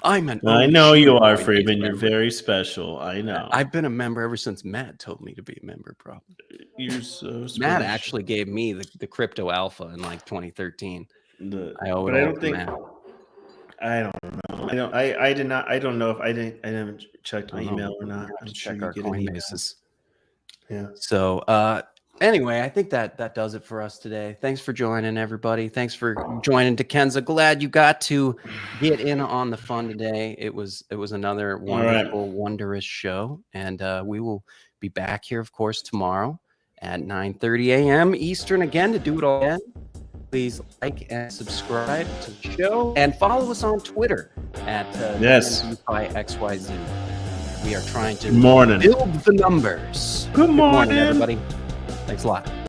Speaker 1: I
Speaker 10: know you are, Freeman. You're very special. I know.
Speaker 1: I've been a member ever since Matt told me to be a member, probably.
Speaker 10: You're so special.
Speaker 1: Matt actually gave me the crypto alpha in like 2013. I owe it all to Matt.
Speaker 10: I don't know. I did not. I don't know if I haven't checked my email or not. I'm
Speaker 1: check our Coinbases.
Speaker 10: Yeah.
Speaker 1: So anyway, I think that does it for us today. Thanks for joining, everybody. Thanks for joining, Dekenza. Glad you got to get in on the fun today. It was another wonderful, wondrous show, and we will be back here, of course, tomorrow at 9:30 a.m. Eastern again to do it all again. Please like and subscribe to the show and follow us on Twitter at GM DeFi XYZ. We are trying to
Speaker 10: Good morning.
Speaker 1: build the numbers.
Speaker 10: Good morning,
Speaker 1: everybody. Thanks a lot.